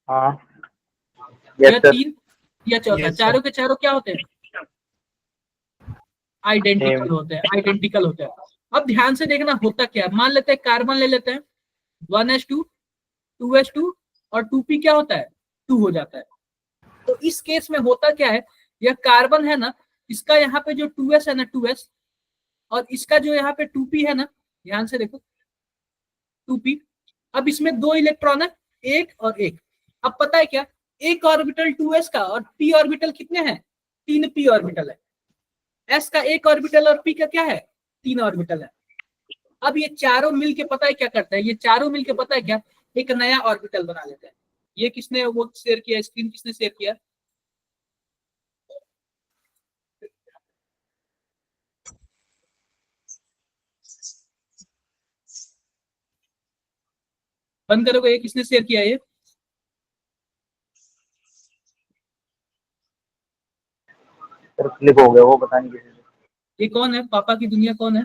हाँ। या 3 या चौथा, चारों के चारों क्या होते हैं आइडेंटिकल होते हैं, आइडेंटिकल होते हैं। अब ध्यान से देखना होता क्या है, मान लेते हैं कार्बन ले लेते हैं, 1s2 2s2 और 2p क्या होता है 2 हो जाता है। तो इस केस में होता क्या है, यह कार्बन है ना, इसका यहाँ पे जो 2s है ना 2s, और इसका जो यहाँ पे 2p है ना, ध्यान से देखो 2p। अब इसमें 2 इलेक्ट्रॉन है, एक और एक। अब पता है क्या, एक ऑर्बिटल 2s का और p ऑर्बिटल कितने हैं 3p ऑर्बिटल है। s का एक ऑर्बिटल और p का क्या है 3 ऑर्बिटल है। अब ये चारों मिलके पता है क्या करता है, ये चारों मिलके पता है क्या, एक नया ऑर्बिटल बना लेते हैं। ये किसने वो शेयर किया, स्क्रीन किसने शेयर किया? बंद करोगे, ये किसने शेयर किया ये? सर क्लिक हो गया, वो पता नहीं किसी से। ये कौन है, पापा की दुनिया कौन है,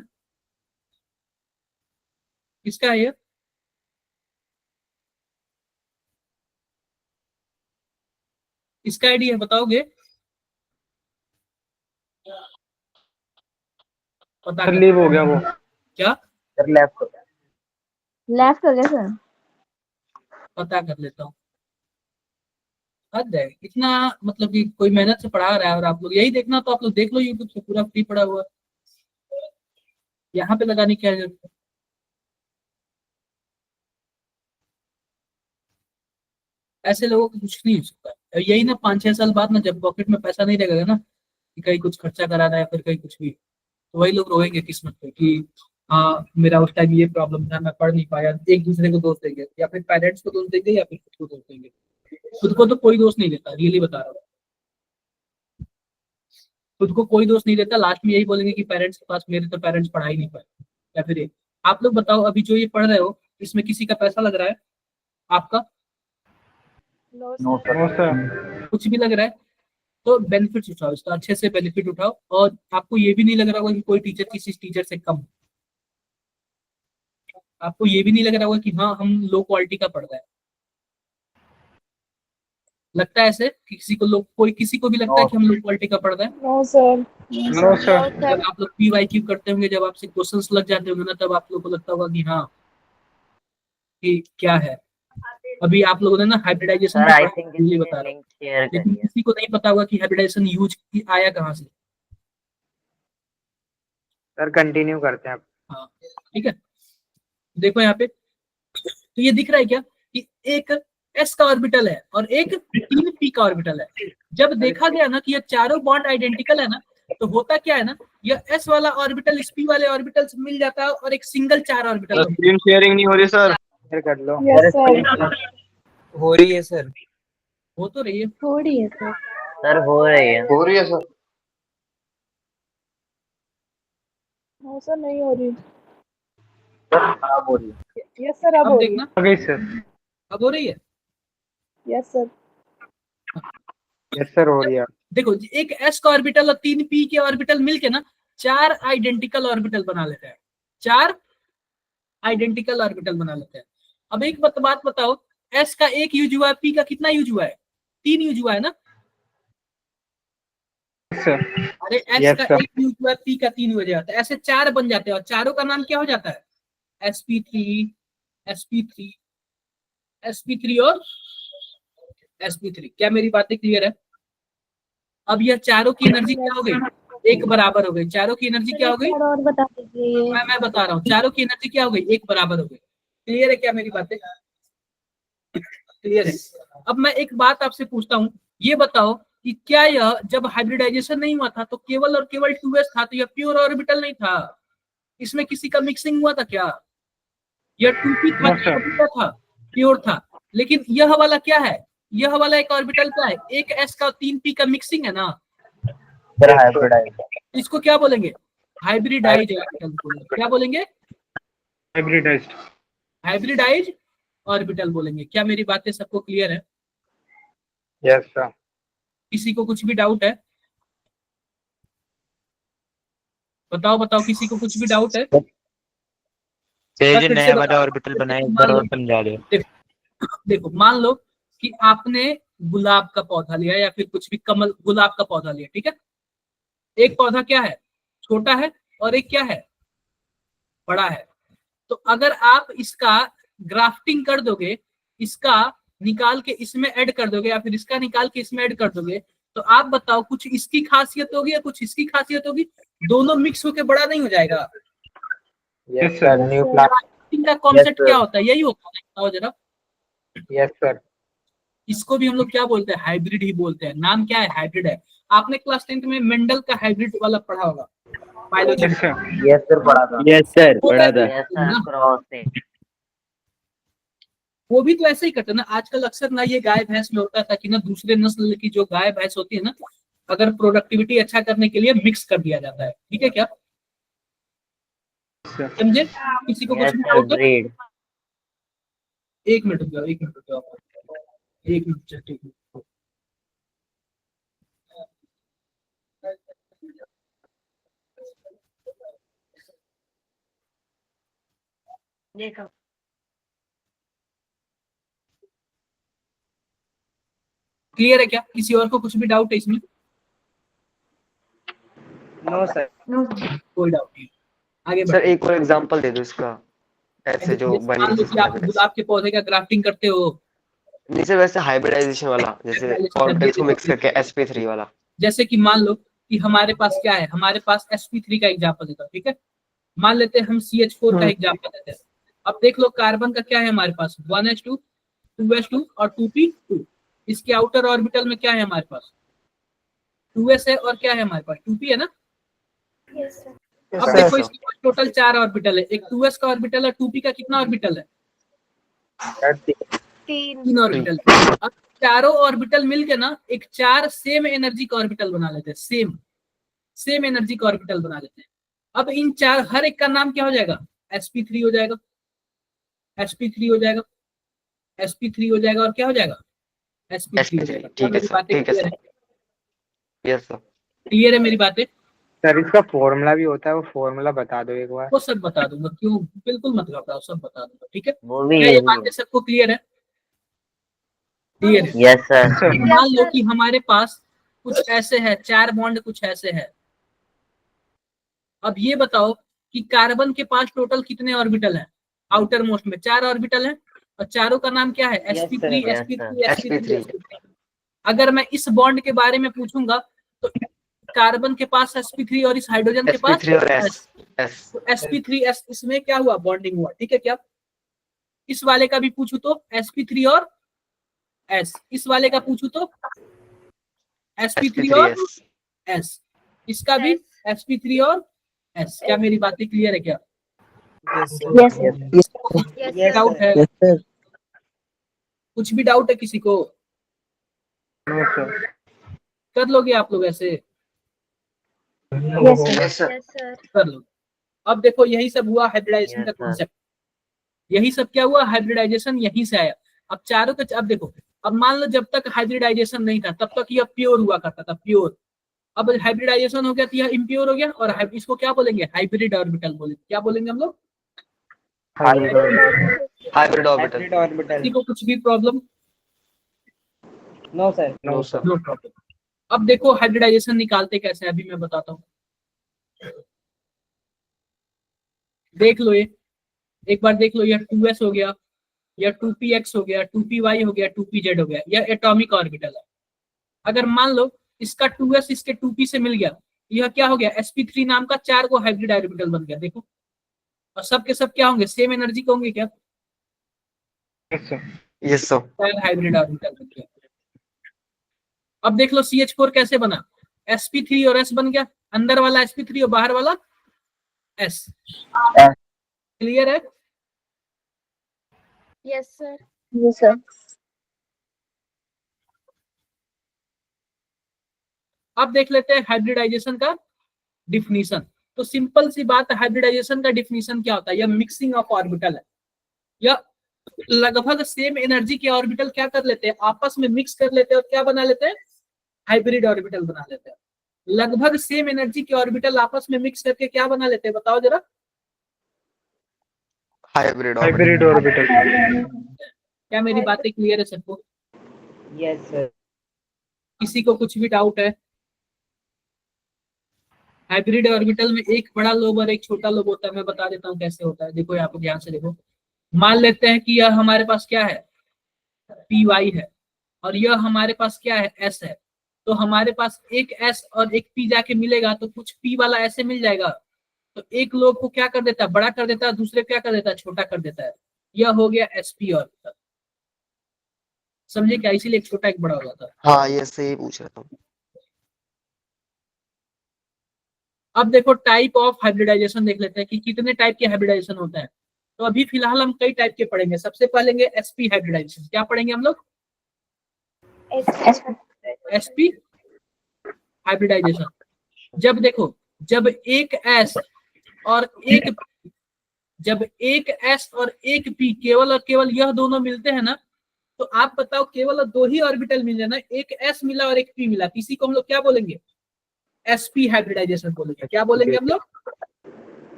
किसका है ये? इसका आईडी है, बताओगे? पता कर, लीव हो गया वो। क्या सर लेफ्ट हो गया। लेफ्ट हो गया सर। पता कर लेता हूँ। हद है इतना, मतलब कि कोई मेहनत से पढ़ा रहा है और आप लोग यही देखना, तो आप लोग देख लो यूट्यूब से, पूरा फ्री पड़ा हुआ है। यहाँ पे लगाने की क्या जरूरत है? ऐसे लोगों को कुछ नहीं हो सकता। और यही ना 5-6 साल बाद ना, जब पॉकेट में पैसा नहीं रहेगा ना कि कहीं कुछ खर्चा कराना है या फिर कहीं कुछ भी, तो वही लोग रोएंगे किस्मत पे कि हाँ मेरा उस टाइम ये प्रॉब्लम था, मैं पढ़ नहीं पाया। एक दूसरे को दोष देंगे, या फिर पेरेंट्स को दोष देंगे या फिर खुद को दोष देंगे। खुद को तो कोई दोष नहीं देता, रियली बता रहा हूँ, खुद को कोई दोष नहीं देता। लास्ट में यही बोलेंगे कि पेरेंट्स के पास, मेरे तो पेरेंट्स पढ़ा ही नहीं पाए। या फिर आप लोग बताओ, अभी जो ये पढ़ रहे हो इसमें किसी का पैसा लग रहा है? आपका नो सर। कुछ भी लग रहा है? तो बेनिफिट उठाओ, इसका अच्छे से बेनिफिट उठाओ। और आपको ये भी नहीं लग रहा होगा कि कोई टीचर किसी टीचर से कम, आपको ये भी नहीं लग रहा होगा कि हाँ हम लो क्वालिटी का पढ़ रहे हैं। लगता है ऐसे कि किसी को लोग, कोई किसी को भी लगता है कि हम लो क्वालिटी का पढ़ रहे हैं? No sir. No sir. जब आप लोग PYQ करते होंगे, जब आपसे क्वेश्चंस लग जाते होंगे ना, तब आप लोग को लगता होगा कि हाँ कि क्या है। अभी आप लोगों ने ना हाइब्रिडाइजेशन सर आई थिंक ये बता रहा हूँ, लिंक शेयर लेकिन करिए। किसी को नहीं पता होगा कि हाइब्रिडाइजेशन यूज आया कहाँ से। सर कंटिन्यू करते हैं आप। हाँ ठीक है, देखो यहाँ पे, तो ये दिख रहा है क्या कि एक s का ऑर्बिटल है और एक 3p का ऑर्बिटल है। जब देखा गया ना कि ये चारों बॉन्ड आइडेंटिकल है ना, तो होता क्या है ना, ये s वाला ऑर्बिटल इस p वाले ऑर्बिटल से मिल जाता है और एक सिंगल 4 ऑर्बिटल स्क्रीन शेयरिंग नहीं हो रही सर। शेयर कर लो। Yes sir. हो रही है सर। हो तो रही है। थोड़ी है सर। सर हो रही है। हो रही है सर। नो सर नहीं हो रही। खराब हो रही है। यस सर अब अब हो रही है। देखना, आ गई सर। अब हो रही है। Yes sir. यस सर हो रही है। देखो एक s का ऑर्बिटल और 3p के ऑर्बिटल मिलके ना 4 आइडेंटिकल ऑर्बिटल बना लेते हैं, 4 आइडेंटिकल ऑर्बिटल बना लेते हैं। अब एक बात बताओ, s का एक यूज हुआ है, p का कितना यूज हुआ है? 3 यूज हुआ है ना। सर। अरे s Yes, का sir. एक यूज हुआ है, p का 3 हो जाता है, ऐसे 4 बन जाते हैं और चारों का नाम क्या हो जाता है? sp3 sp3 sp3 और sp3। क्या मेरी बातें क्लियर है? अब यह चारों की एनर्जी क्या हो गई? एक बराबर हो गई। चारों की एनर्जी क्या हो गई? और बता दीजिए। मैं बता रहा हूँ, चारों की एनर्जी क्या हो गई? एक बराबर हो गई। क्लियर है क्या मेरी बातें? क्लियर है। अब मैं एक बात आपसे पूछता हूँ, ये बताओ कि क्या यह जब हाइब्रिडाइजेशन नहीं हुआ था तो केवल और केवल 2s था, तो यह प्योर ऑर्बिटल नहीं था? इसमें किसी का मिक्सिंग हुआ था क्या? यह 2p था, क्या था? प्योर था। लेकिन यह वाला क्या है? यह वाला एक ऑर्बिटल क्या है? एक s का 3p का मिक्सिंग है ना, सर हाइब्रिडाइज। इसको क्या बोलेंगे? हाइब्रिडाइज ऑर्बिटल बोलेंगे। क्या बोलेंगे? हाइब्रिडाइज्ड। हाइब्रिडाइज ऑर्बिटल बोलेंगे। क्या मेरी बातें सबको क्लियर है? Yes sir. किसी को कुछ भी डाउट है? बताओ बताओ, किसी को कुछ भी डाउट है? ये मैं जो फिर से नया बता वाला रहा हूँ। ऑर्बिटल बनाया एक मान बार लो- और समझा दो। देखो मान लो कि आपने गुलाब का पौधा लिया या फिर कुछ भी कमल गुलाब का पौधा लिया, ठीक है। एक पौधा क्या है? छोटा है और एक क्या है? बड़ा है। तो अगर आप इसका ग्राफ्टिंग कर दोगे, इसका निकाल के इसमें ऐड कर दोगे या फिर इसका निकाल के इसमें ऐड कर दोगे, तो आप बताओ कुछ इसकी खासियत होगी या कुछ इसकी खासियत होगी, दोनों मिक्स होके बड़ा नहीं हो जाएगा? Yes sir. New plant. Grafting का कॉन्सेप्ट sir. क्या होता है? यही होता है, बताओ जरा। Yes sir. इसको भी हम लोग क्या बोलते हैं? हाइब्रिड ही बोलते हैं। नाम क्या है? हाइब्रिड है। आपने क्लास 10th में मेंडल का हाइब्रिड वाला पढ़ा होगा, biology. Yes sir. Yes sir पढ़ा था। यस सर पढ़ा था। Yes sir crossing. वो भी तो ऐसे ही करते ना आजकल। अक्सर ना ये गाय भैंस में होता था कि ना दूसरे नस्ल की जो गाय भैंस होती है ना, अगर प्रोडक्टिविटी अच्छा करने के लिए मिक्स कर दिया जाता है, ठीक है क्या? समझे? किसी को यस कुछ भी सर डाउट है? ब्रीड। एक मिनट रुक जाओ, एक मिनट रुक जाओ, एक मिनट, चल ठीक है। क्लियर है क्या? किसी और को कुछ भी डाउट है इसमें? No sir. कोई डाउट नहीं। आगे सर बढ़ते हैं। एक और एग्जांपल दे दो इसका, ऐसे जो जैसे मान लो बनेगी कि आप गुलाब के पौधे का ग्राफ्टिंग करते हो, जैसे वैसे हाइब्रिडाइजेशन वाला, जैसे ऑर्बिटल्स को मिक्स करके sp3 वाला। जैसे कि मान लो कि हमारे पास क्या है, हमारे पास sp3 का एग्जांपल देता हूं, ठीक है। मान लेते हैं हम CH4 का एग्जांपल देते हैं। अब देख लो कार्बन का क्या है हमारे पास, 1s2 2s2 और 2p2। इसके आउटर ऑर्बिटल में क्या है हमारे पास, 2s है और क्या है हमारे पास 2p है ना। अब Yes, देखो sir. इसके पास टोटल 4 ऑर्बिटल है, एक 2s का ऑर्बिटल है, 2p का कितना ऑर्बिटल है, 3 ऑर्बिटल। अब चारों ऑर्बिटल मिलके ना एक 4 सेम एनर्जी का ऑर्बिटल बना लेते हैं, सेम एनर्जी का ऑर्बिटल बना लेते हैं। अब इन 4 हर एक का नाम क्या हो जाएगा, sp3 हो जाएगा, sp3 हो जाएगा, sp3 हो जाएगा और क्या हो जाएगा, sp3 हो जाएगा। ठीक है मेरी सर, बातें ठीक है क्लियर सर। है, यस सर। क्लियर है मेरी बातें। सर इसका फॉर्मूला भी होता है, वो फॉर्मूला बता दो एक बार। वो सब बता दूंगा, क्यों, बिल्कुल मत घबराओ, सब बता दूंगा, ठीक है। वो भी क्या ये यही बातें है। सबको क्लियर है, क्लियर है। Yes sir. अब मान लो कि हमारे पास कुछ ऐसे है, 4 बॉन्ड कुछ ऐसे है। अब ये बताओ कि कार्बन के पास टोटल कितने ऑर्बिटल हैं, आउटर मोस्ट में 4 ऑर्बिटल हैं और चारों का नाम क्या है, sp3 Yes, sp3 sir. sp3 sp3। अगर मैं इस बॉन्ड के बारे में पूछूंगा तो कार्बन के पास sp3 और इस हाइड्रोजन के पास sp3 और s। तो sp3s इसमें क्या हुआ, बॉन्डिंग हुआ, ठीक है। क्या इस वाले का भी पूछू तो sp3 और s, इस वाले का पूछू तो sp3 और sp3s। s, इसका भी sp3 और s। क्या मेरी बातें क्लियर है क्या, डाउट है, कुछ भी डाउट है किसी को, नो सर। कर लोगे आप लोग ऐसे, यस सर। कर लो। अब देखो यही सब हुआ हाइब्रिडाइजेशन Yes, का sir. कॉन्सेप्ट, यही सब क्या हुआ, हाइब्रिडाइजेशन यहीं से आया। अब चारों के, अब देखो, अब मान लो जब तक हाइब्रिडाइजेशन नहीं था तब तक यह प्योर हुआ करता था, प्योर। अब हाइब्रिडाइजेशन हो गया तो यह इम्प्योर हो गया, और इसको क्या बोलेंगे, हाइब्रिड ऑर्बिटल बोलेंगे। क्या बोलेंगे हम लोग, हाइब्रिड ऑर्बिटल। किसी को कुछ भी problem, no sir. No sir. No problem. अब देखो हाइब्रिडाइजेशन निकालते कैसे, अभी मैं बताता हूँ, देख लो ये, एक बार देख लो, यह 2s हो गया, या 2px हो गया, 2py हो गया, 2pz हो गया, यह एटॉमिक ऑर्बिटल है। अगर मान लो इसका 2s इसके 2p से मिल गया, यह क्या हो गया, sp3 नाम का 4 को हाइब्रिड ऑर्बिटल बन गया। देखो, और सब के सब क्या होंगे, सेम एनर्जी के होंगे क्या, yes sir. Yes sir. 4 hybrid orbital बन गया। अब देख लो CH4 कैसे बना, sp3 और s बन गया, अंदर वाला sp3 और बाहर वाला s। क्लियर है, यस सर। अब देख लेते हैं हाइब्रिडाइजेशन का डिफिनीशन। तो सिंपल सी बात है, हाइब्रिडाइजेशन का डिफिनीशन क्या होता है, यह मिक्सिंग ऑफ ऑर्बिटल है। यह लगभग सेम एनर्जी के ऑर्बिटल क्या कर लेते हैं, आपस में मिक्स कर लेते हैं और क्या बना लेते हैं, हाइब्रिड ऑर्बिटल बना लेते हैं। लगभग सेम एनर्जी के ऑर्बिटल आपस में मिक्स करके क्या बना लेते हैं, बताओ जरा, हाइब्रिड ऑर्बिटल। क्या मेरी बातें क्लियर है सबको, यस सर। किसी को कुछ भी डाउट है। हाइब्रिड ऑर्बिटल में एक बड़ा लोब और एक छोटा लोब होता है, मैं बता देता हूँ कैसे होता है। देखो यहाँ पे ध्यान से देखो, मान लेते हैं कि यह हमारे पास क्या है, py है, और यह हमारे पास क्या है, s है। तो हमारे पास एक s और एक p जाके मिलेगा तो कुछ p वाला ऐसे मिल जाएगा, तो एक लोब को क्या कर देता है, बड़ा कर देता है, दूसरे क्या कर देता है, छोटा कर देता है। यह हो गया sp ऑर्बिटल, समझे क्या, इसीलिए एक छोटा एक बड़ा हो जाता है। हाँ ये सही पूछ रहा था। अब देखो टाइप ऑफ हाइब्रिडाइजेशन देख लेते हैं कि कितने टाइप के हाइब्रिडाइजेशन होते हैं। तो अभी फिलहाल हम कई टाइप के पढ़ेंगे। सबसे पहले sp हाइब्रिडाइजेशन, क्या पढ़ेंगे हम लोग, sp हाइब्रिडाइजेशन। जब देखो, जब एक s और एक p केवल और केवल यह दोनों मिलते हैं ना, तो आप बताओ केवल 2 ही ऑर्बिटल मिल जाना, एक s मिला और एक p मिला, किसी को हम लोग क्या बोलेंगे, sp हाइब्रिडाइजेशन बोलेंगे। क्या बोलेंगे हम लोग,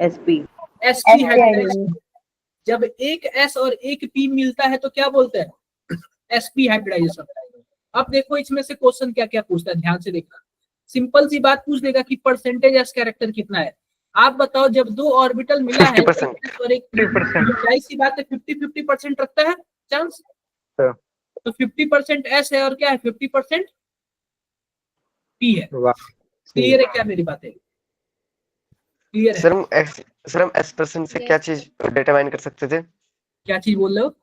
sp हाइब्रिडाइजेशन। जब एक s और एक p मिलता है तो क्या बोलते हैं, sp हाइब्रिडाइजेशन। अब देखो इसमें से क्वेश्चन क्या क्या पूछता है, ध्यान से देखना। सिंपल सी बात पूछ देगा कि परसेंटेज s कैरेक्टर कितना है। आप बताओ जब 2 ऑर्बिटल मिला है 50%। और एक 50%, सी बात है 50-50% रखता है चांस। तो 50% s है और क्या है, 50% p है। क्लियर है क्या मेरी बातें, क्लियर है। सर हम s% से क्या चीज डिटरमाइन कर सकते थे, क्या चीज बोल रहे हो,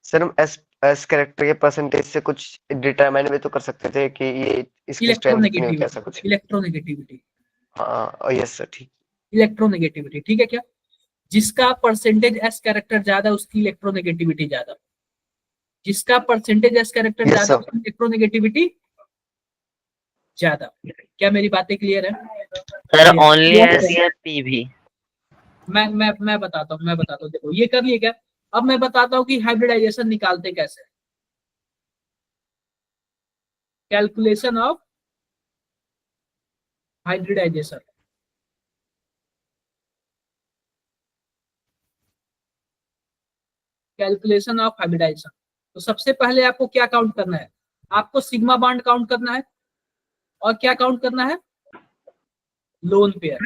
सर हम एस कैरेक्टर के परसेंटेज से कुछ डिटरमाइन भी तो कर सकते थे कि ये इसकी स्ट्रेंथ कितनी होती है, ऐसा कुछ। इलेक्ट्रोनेगेटिविटी, हाँ यस सर, ठीक। इलेक्ट्रोनेगेटिविटी, ठीक है क्या? जिसका परसेंटेज एस कैरेक्टर ज्यादा उसकी इलेक्ट्रोनेगेटिविटी ज्यादा, जिसका परसेंटेज एस कैरेक्टर Yes, ज्यादा sir. उसकी इलेक्ट्रोनेगेटिविटी ज्यादा। क्या मेरी बातें क्लियर है? सर ओनली एस या पी भी? मैं बताता हूँ, देखो ये कर लिए क्या? अब मैं बताता हूँ कि हाइब्रिडाइजेशन निकालते कैसे। Calculation of hybridization, calculation of hybridization. तो सबसे पहले आपको क्या काउंट करना है? आपको सिग्मा बॉन्ड काउंट करना है, और क्या काउंट करना है? Lone pair.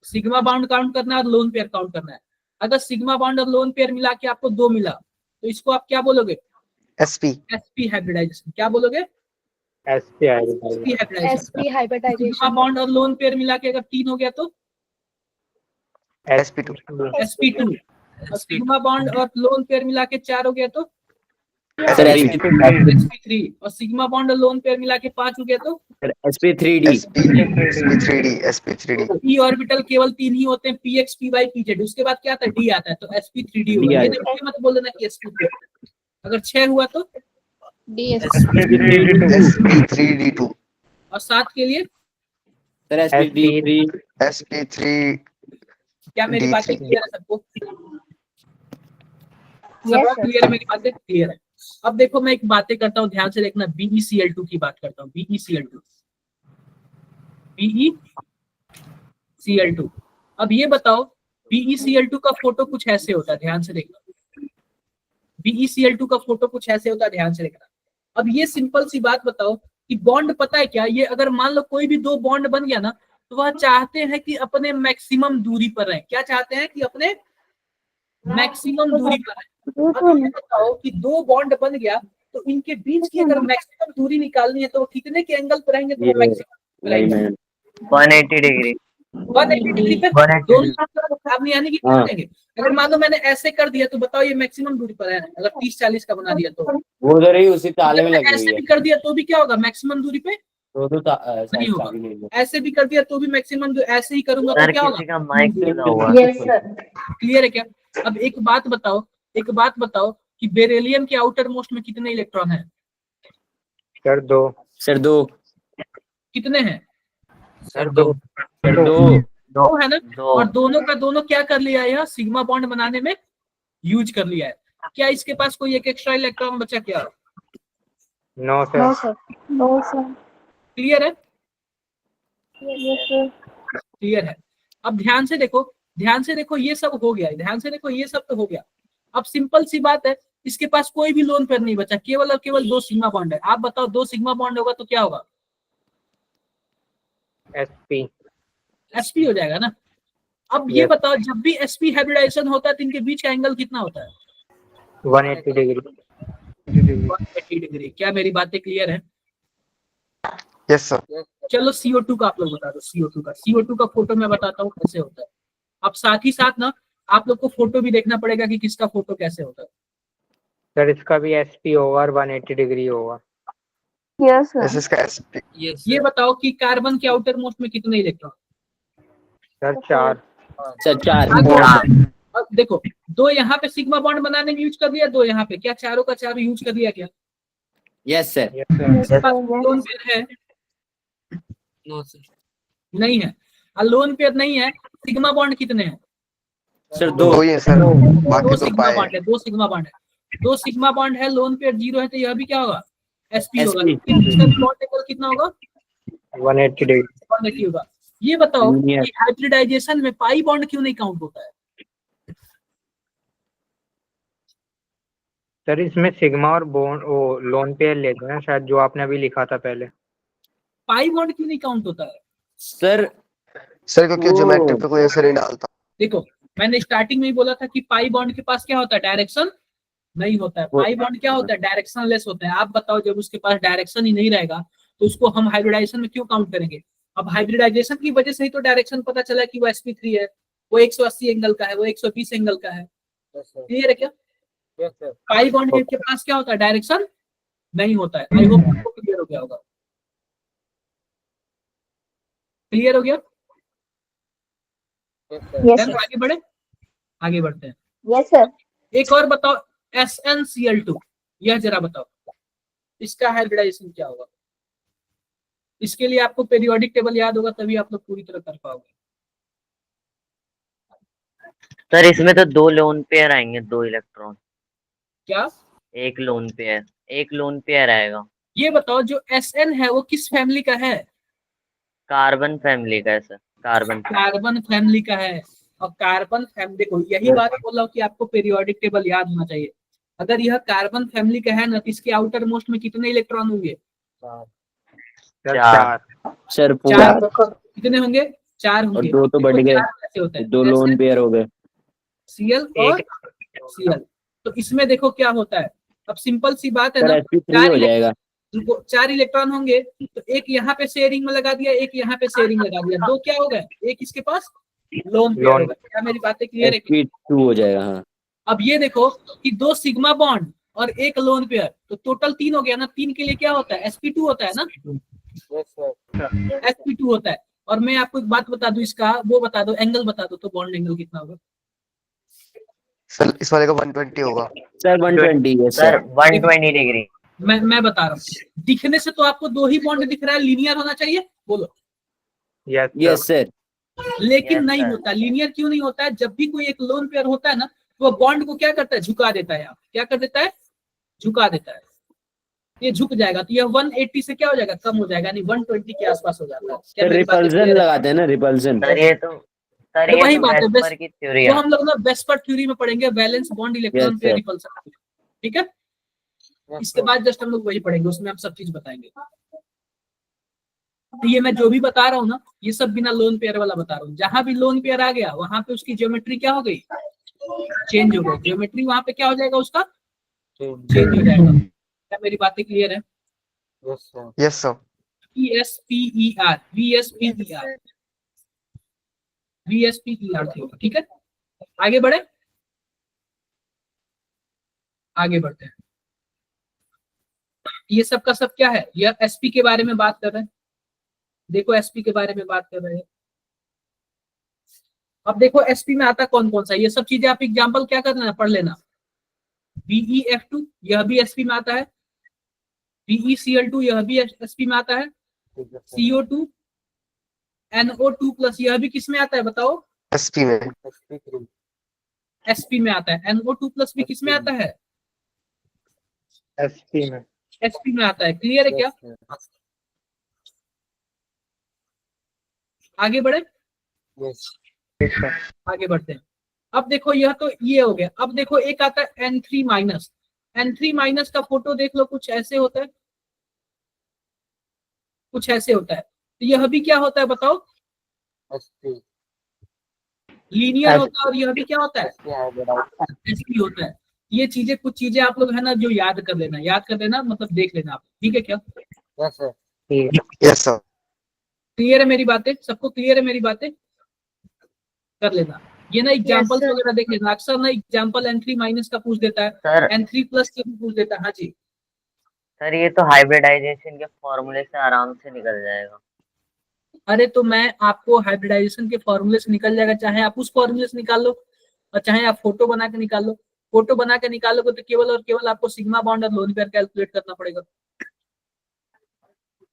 Sigma bond count करना है और लोन पेयर काउंट करना है। अगर सिग्मा बॉन्ड और लोन पेयर मिला के आपको 2 मिला तो इसको आप क्या बोलोगे? एसपी। SP hybridization. क्या बोलोगे? SP hybridization. SP hybridization. Sigma bond और लोन पेयर मिला के अगर 3 हो गया तो sp2। sp2। और सिग्मा बॉन्ड और लोन पेयर मिला के 4 हो गया तो सर sp3। और सिग्मा बॉन्ड और लोन पेयर मिला के 5 हो गया तो sp3d। sp3d। p ऑर्बिटल केवल 3 ही होते हैं, px py pz। उसके बाद क्या आता है? d आता है, तो sp3d होगा। ये देखो, मत बोल देना कि sp3। अगर 6 हुआ तो sp3d2। और 7 के लिए सर sp3। sp3। क्या मेरी बातें क्लियर है सबको? Yes, सब क्लियर है? मेरी बातें क्लियर है? अब देखो मैं एक बातें करता हूँ, ध्यान से देखना। BeCl2 की बात करता हूँ। BeCl2। अब ये बताओ, BeCl2 का फोटो कुछ ऐसे होता है, ध्यान से देखना। BeCl2 का फोटो कुछ ऐसे होता है, ध्यान से देखना। अब ये सिंपल सी बात बताओ कि बॉन्ड पता है क्या? ये अगर मान लो कोई भी 2 बॉन्ड बन गया ना, तो वह चाहते हैं कि अपने मैक्सिमम दूरी पर रहें। क्या चाहते हैं? कि अपने मैक्सिमम दूरी पर रहें। अब ये बताओ कि 2 बॉन्ड बन गया तो इनके बीच की अगर मैक्सिमम दूरी निकालनी है तो वो कितने के एंगल पर रहेंगे? तो मैक्सिमम रहेंगे 180 डिग्री। 180 डिग्री पे। 180 दोनों आप नहीं आने की क्या करेंगे? अगर मान लो मैंने ऐसे कर दिया तो बताओ ये मैक्सिमम दूरी पर है। अगर 30-40 का बना दिया तो वो उधर ही उसी ताले में लगी हुई ऐसे है। भी कर दिया तो भी क्या होगा? मैक्सिमम दूरी पे तो नहीं होगा। ऐसे भी कर दिया तो भी मैक्सिमम, ऐसे ही करूंगा तो सर क्या किसी होगा? का माइक खुला हुआ। Yes sir. क्लियर है क्या? अब एक बात बताओ कि बेरिलियम के आउटर मोस्ट में कितने इलेक्ट्रॉन हैं? सर 2। सर 2। कितने हैं? सर 2। सर 2। 2 है ना? दो। और दोनों का दोनों क्या कर लिया है? यह सिग्मा बॉन्ड बनाने में यूज कर लिया है। क्या इसके पास कोई एक एक्स्ट्रा इलेक्ट्रॉन बचा क्या? No sir. No sir. Clear है? Yes sir. क्लियर है? अब ध्यान से देखो, ये सब हो गया। ध्यान से देखो, ये सब तो हो गया। अब सिंपल सी बात है, इसके पास कोई भी लोन पेयर नहीं बचा, केवल और केवल 2 सिग्मा बॉन्ड है। आप बताओ 2 सिग्मा बॉन्ड होगा तो क्या होगा? sp हो जाएगा ना। अब ये Yes. बताओ, जब भी sp हाइब्रिडाइजेशन होता है तो इनके बीच का एंगल कितना होता है? 180 डिग्री। 180 डिग्री। क्या मेरी बातें क्लियर है? Yes sir. चलो CO2 का आप लोग बता दो। CO2 का फोटो मैं बताता हूँ कैसे होता है। अब साथ ही साथ ना आप लोग को फोटो भी देखना पड़ेगा कि किसका फोटो कैसे होता है। सर इसका भी sp होगा और 180 डिग्री होगा। Yes yes sir. इसका sp। ये बताओ कि कार्बन के आउटर मोस्ट में कितने इलेक्ट्रॉन? सर 4। सर 4। अब देखो, 2 यहाँ पे सिग्मा बॉन्ड बनाने में यूज कर दिया, 2 यहाँ पे। क्या चारों का चारों यूज कर दिया क्या? Yes sir. लोन पेयर है? नहीं है। लोन पेयर नहीं है। सिग्मा बॉन्ड कितने हैं? सर 2। 2 ही है सर, 2 बाकी तो सिग्मा पाए। बॉन्ड है। 2 सिग्मा बॉन्ड है। 2 सिग्मा बॉन्ड है, लोन पेयर 0 है, तो यह भी क्या होगा? sp होगा। SP। इसका बॉन्ड एंगल कितना होगा? 180 डिग्री। 180 होगा। ये बताओ Linear। कि हाइब्रिडाइजेशन में पाई बॉन्ड क्यों नहीं काउंट होता है? सर इसमें सिग्मा और बॉन्ड वो लोन पेयर लेते हैं शायद, जो आपने अभी लिखा था पहले। पाई बॉन्ड क्यों नहीं काउंट होता है? सर क्योंकि ज्योमेट्रिक पे कोई असर नहीं डालता। देखो, मैंने स्टार्टिंग में ही बोला था कि पाई बॉन्ड के पास क्या होता है? डायरेक्शन नहीं होता है। पाई बॉन्ड क्या होता है? डायरेक्शन लेस होता है। आप बताओ, जब उसके पास डायरेक्शन ही नहीं रहेगा तो उसको हम हाइब्रिडाइजेशन में क्यों काउंट करेंगे? अब हाइब्रिडाइजेशन की वजह से ही तो डायरेक्शन पता चला कि वो sp3 है, वो 180 एंगल का है, वो 120 एंगल का है। क्लियर है क्या? यस सर पाई बॉन्ड के पास क्या होता है, डायरेक्शन नहीं होता है। आई होप आपको क्लियर हो गया होगा। क्लियर हो गया? Yes, Then sir. आगे बढ़े, आगे बढ़ते हैं। Yes, sir. एक और बताओ, SnCl2, यह जरा बताओ इसका हाइब्रिडाइजेशन क्या होगा। इसके लिए आपको पीरियोडिक टेबल याद होगा, तभी आप लोग पूरी तरह कर पाओगे। सर इसमें तो 2 लोन पेयर आएंगे, 2 इलेक्ट्रॉन, क्या? एक लोन पेयर आएगा। ये बताओ जो Sn है वो किस फैमिली का है? कार्बन फैमिली का है सर, कार्बन फैमिली का है। और कार्बन फैमिली को, यही बात बोल रहा हूँ कि आपको पीरियोडिक टेबल याद होना चाहिए। अगर यह कार्बन फैमिली का है ना, तो इसके आउटर मोस्ट में कितने इलेक्ट्रॉन होंगे? 4। सर चार। पूरा कितने होंगे? 4 और होंगे। 2 तो बढ़ गए, चार कैसे होता है? 2 लोन पेयर हो गए। Cl और Cl। तो इसमें देखो क्या होता है, अब सिंपल सी बात है सर ना, sp3 हो जाएगा। 4 इलेक्ट्रॉन होंगे, तो एक यहाँ पे शेयरिंग में लगा दिया, एक यहाँ पे शेयरिंग लगा दिया, 2 क्या हो गए? एक इसके पास लोन पेयर होगा। क्या मेरी बातें क्लियर है? sp2 हो जाएगा। हाँ अब ये देखो कि 2 सिग्मा बॉन्ड और एक लोन पेयर, तो टोटल 3 हो गया ना। 3 के लिए क्या होता है? sp2 होता है ना, sp2 होता है। और मैं आपको एक बात बता दूं, इसका वो बता दो, एंगल बता दो तो, बॉन्ड एंगल कितना होगा? सर इस वाले का 120 होगा। सर 120 है सर सर। 120 डिग्री। मैं बता रहा हूँ, दिखने से तो आपको 2 ही बॉन्ड दिख रहा है, लीनियर होना चाहिए, बोलो। Yes sir. लेकिन Yes, नहीं sir. होता। लीनियर क्यों नहीं होता है? जब भी कोई एक लोन पेयर होता है ना, तो वो बॉन्ड को क्या करता है? झुका देता है। क्या कर देता है? झुका देता है। ये झुक जाएगा तो यह 180 से क्या हो जाएगा? कम हो जाएगा, यानी 120 के आसपास हो जाता है। क्या सर मेरी बात रिपल्जन clear है? लगाते हैं ना, रिपल्जन। सर ये तो वही बात है, वेस्पर की थ्योरी वो है। हम लोग ना वेस्पर थ्योरी में पढ़ेंगे, valence bond, electron Yes, pair, sir. Repulsion. ठीक है, इसके बाद जस्ट हम लोग वही पढ़ेंगे, उसमें हम सब चीज बताएंगे। तो ये मैं जो भी बता रहा हूँ ना, ये सब बिना लोन पेयर वाला बता रहा हूँ। जहां भी लोन पेयर आ गया, वहां पे उसकी ज्योमेट्री क्या हो गई? चेंज हो गई। ज्योमेट्री वहां पे क्या हो जाएगा? उसका चेंज हो जाएगा। क्या मेरी बातें क्लियर है? Yes sir. VSPER, VSPER, VSPER थी, ठीक है। आगे बढ़े, आगे बढ़ते हैं। ये सब का सब क्या है? यह SP के बारे में बात कर रहे हैं। देखो SP के बारे में बात कर रहे हैं। अब देखो SP में आता कौन कौन सा, ये सब चीजें आप एग्जांपल क्या करना, पढ़ लेना। VeF2 यह भी SP में आता है। VeCl2 यह भी SP में आता है। CO2, NO2 प्लस यह भी किस में आता है बताओ? एसपी में। SP में आता है। NO2 प्लस भी किस में आता है? SP में। SP में आता है। क्लियर है क्या? आगे बढ़े, आगे बढ़ते हैं। अब देखो यह तो ये हो गया। अब देखो एक आता है N3 माइनस। N3 माइनस का फोटो देख लो, कुछ ऐसे होता है, कुछ ऐसे होता है। तो यह भी क्या होता है बताओ? लीनियर होता है। और यह भी क्या होता है? SP होता है। ये चीजें, कुछ चीजें आप लोग है ना जो याद कर लेना, याद कर लेना, मतलब देख लेना आप, ठीक है क्या? Yes sir. क्लियर है मेरी बातें? सबको क्लियर है मेरी बातें? कर लेना। ये ना एग्जांपल्स sir. वगैरह देख लेना। अक्सर ना एग्जांपल N3 माइनस का पूछ देता है, सर N3 प्लस का भी पूछ देता है। हाँ जी, सर ये तो हाइब्रिडाइजेशन के फॉर्मूले से आराम से निकल जाएगा। अरे तो मैं आपको हाइब्रिडाइजेशन के फॉर्मूले से निकल जाएगा, चाहे आप उस फॉर्मूले से निकाल लो और चाहे आप फोटो बना के निकाल लो। फोटो बना के निकालोगे तो केवल और केवल आपको सिग्मा बॉन्ड और लोन पेयर कैलकुलेट करना पड़ेगा।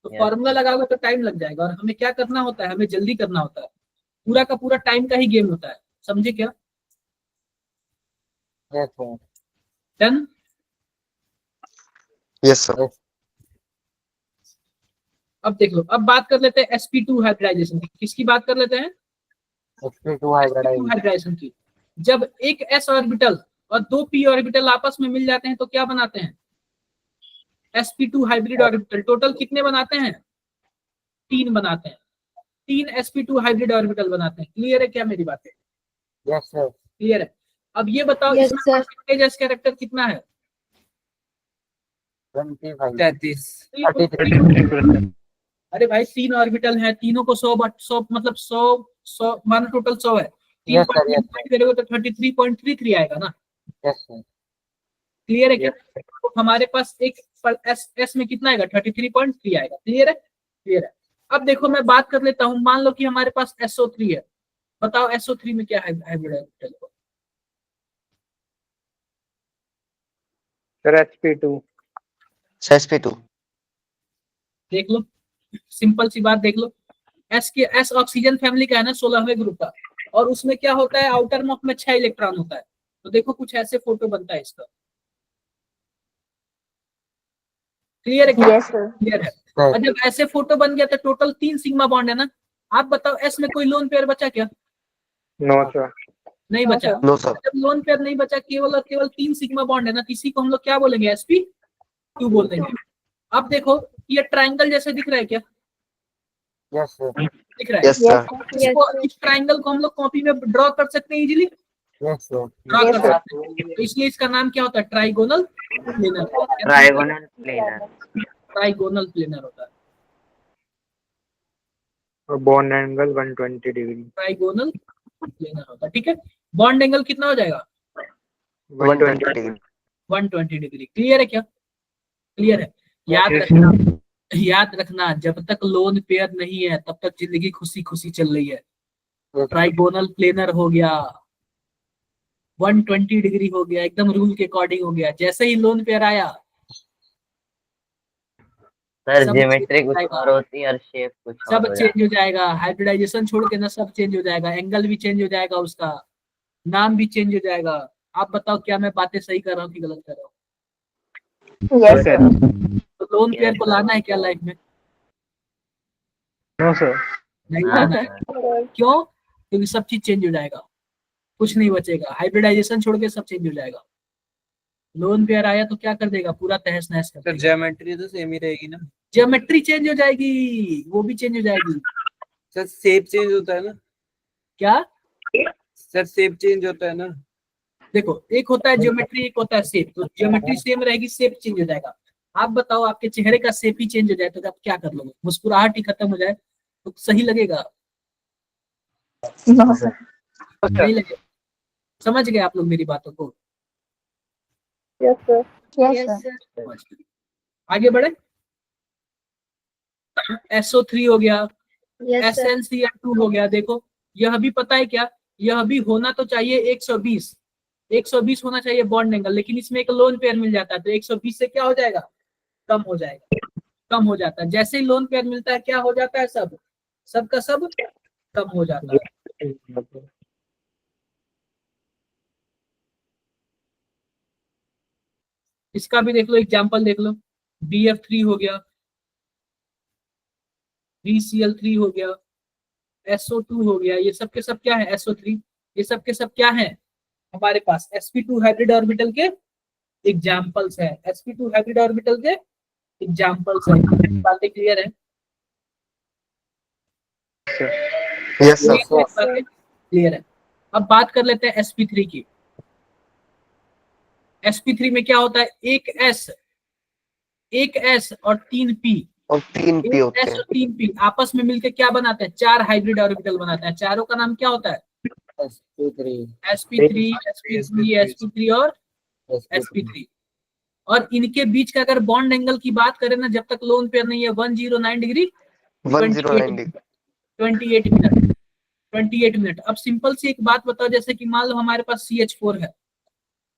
तो Yes. फॉर्मूला लगाओगे तो टाइम लग जाएगा, और हमें क्या करना होता है? हमें जल्दी करना होता है। पूरा का पूरा टाइम का ही गेम होता है, समझे क्या? डन? Yes sir. अब देख लो, अब बात कर लेते हैं sp2 हाइब्रिडाइजेशन की। किसकी बात कर लेते हैं? sp2 हाइब्रिडाइजेशन की। जब एक s ऑर्बिटल और 2 p ऑर्बिटल आपस में मिल जाते हैं तो क्या बनाते हैं? sp2 hybrid orbital. टोटल कितने बनाते हैं? 3 बनाते हैं। 3 sp2 हाइब्रिड ऑर्बिटल बनाते हैं। क्लियर है क्या मेरी बातें? क्लियर है। अब ये बताओ, Yes, इसमें sir. परसेंटेज कैरेक्टर कितना है? 33%। अरे भाई 3 ऑर्बिटल है, तीनों को 100 मतलब 100 मान टोटल 100 है। 3 करोगे तो 33.33 आएगा ना। क्लियर है क्या? तो हमारे पास एक एस में कितना आएगा 33.3 आएगा। क्लियर है? क्लियर है। अब देखो मैं बात कर लेता हूं, मान लो कि हमारे पास SO3 है, बताओ SO3 में क्या है hybrid orbital? Sir sp2। sp2। देख लो, सिंपल सी बात देख लो, एस ऑक्सीजन फैमिली का है ना 16वें ग्रुप का, और उसमें क्या होता है आउटर मोस्ट में 6 इलेक्ट्रॉन होता है। तो देखो कुछ ऐसे फोटो बनता है इसका। क्लियर है? Yes, sir. क्लियर है। और जब ऐसे फोटो बन गया तो टोटल 3 सिग्मा बॉन्ड है ना। आप बताओ एस में कोई लोन पेयर बचा क्या? No sir. नहीं No, बचा। sir. No sir. जब लोन पेयर नहीं बचा, केवल और केवल 3 सिग्मा बॉन्ड है ना, तो इसी को हम लोग क्या बोलेंगे? sp2 बोल देंगे। अब देखो ये ट्रायंगल जैसे दिख रहा है क्या? यस सर, दिख रहा है? Yes Yes, sir. sir. Yes, इसको sir. इस ट्रायंगल को हम लोग कॉपी में ड्रॉ कर सकते हैं easily, yes sir, draw Yes, कर sir. सकते हैं। तो इसलिए इसका नाम क्या होता है? Trigonal planar. Trigonal planar. Trigonal planar होता है। और bond angle 120 degree. Trigonal planar होता है। ठीक है, बॉन्ड एंगल कितना हो जाएगा? 120 डिग्री। 120 डिग्री। क्लियर है क्या? क्लियर है। याद रखना, याद रखना, जब तक लोन पेयर नहीं है तब तक जिंदगी खुशी खुशी चल रही है। ट्राइगोनल प्लेनर हो गया, 120 डिग्री हो गया, एकदम रूल के अकॉर्डिंग हो गया। जैसे ही लोन पेयर आया सर सब ज्योमेट्री change हो कुछ जाएगा। और होती है और शेप कुछ और सब हो जाता चेंज हो जाएगा, हाइब्रिडाइजेशन छोड़ के ना सब चेंज हो जाएगा, एंगल भी चेंज हो जाएगा, उसका नाम भी चेंज हो जाएगा। आप बताओ क्या मैं बातें सही कर रहा हूँ कि गलत कर रहा हूँ? Yes, sir. तो लोन पेयर को लाना है क्या लाइफ में? No sir. नहीं है। लाना है। हाँ, क्यों? क्योंकि सब चीज चेंज हो जाएगा, कुछ नहीं बचेगा। हाइब्रिडाइजेशन छोड़ के सब चेंज हो जाएगा। लोन पेयर आया तो क्या कर देगा? पूरा तहस नहस कर देगा। ज्योमेट्री तो सेम ही रहेगी ना ज्योमेट्री चेंज हो जाएगी, वो भी चेंज हो जाएगी। सर? शेप चेंज होता है ना क्या? सर? शेप चेंज होता है ना? देखो एक होता है ज्योमेट्री, एक होता है शेप। तो ज्योमेट्री सेम रहेगी, शेप चेंज हो जाएगा। आप बताओ आपके चेहरे का शेप ही चेंज हो जाए तो आप क्या कर लोगे? मुस्कुराहट ही खत्म हो जाए तो सही लगेगा? No, sir. नहीं लगेगा। समझ गए आप लोग मेरी बातों को? Yes, sir. Yes, sir. समझ गए। आगे बढ़े। SO3 हो गया, Yes, sir. SnCl2 हो गया। देखो यह भी पता है क्या, यह भी होना तो चाहिए 120 होना चाहिए बॉन्ड एंगल, लेकिन इसमें एक लोन पेयर मिल जाता है तो 120 से क्या हो जाएगा? कम हो जाएगा, कम हो जाता है। जैसे ही लोन पेयर मिलता है क्या हो जाता है? सब का सब कम हो जाता है। इसका भी देख लो, एग्जांपल देख लो। BF3 हो गया, BCl3 हो गया, SO2 हो गया। ये सब के सब क्या है? SO3। ये सब के सब क्या है हमारे पास? sp2 हाइब्रिड ऑर्बिटल के एग्जांपल्स है। sp2 हाइब्रिड ऑर्बिटल के एग्जांपल्स है। बातें क्लियर है? Yes sir. क्लियर है। अब बात कर लेते हैं sp3 की। sp3 में क्या होता है? एक S और 3 P। और 3 पी होते S हैं। और 3 P आपस में मिलकर क्या बनाते हैं? 4 हाइब्रिड ऑर्बिटल बनाते हैं। चारों का नाम क्या होता है? sp3, sp3 और sp3। और इनके बीच का अगर बॉन्ड एंगल की बात करें ना, जब तक लोन पेयर नहीं है 109 डिग्री 28 मिनट। 28 मिनट। अब सिंपल सी एक बात बताओ, जैसे कि मान लो हमारे पास CH4 है,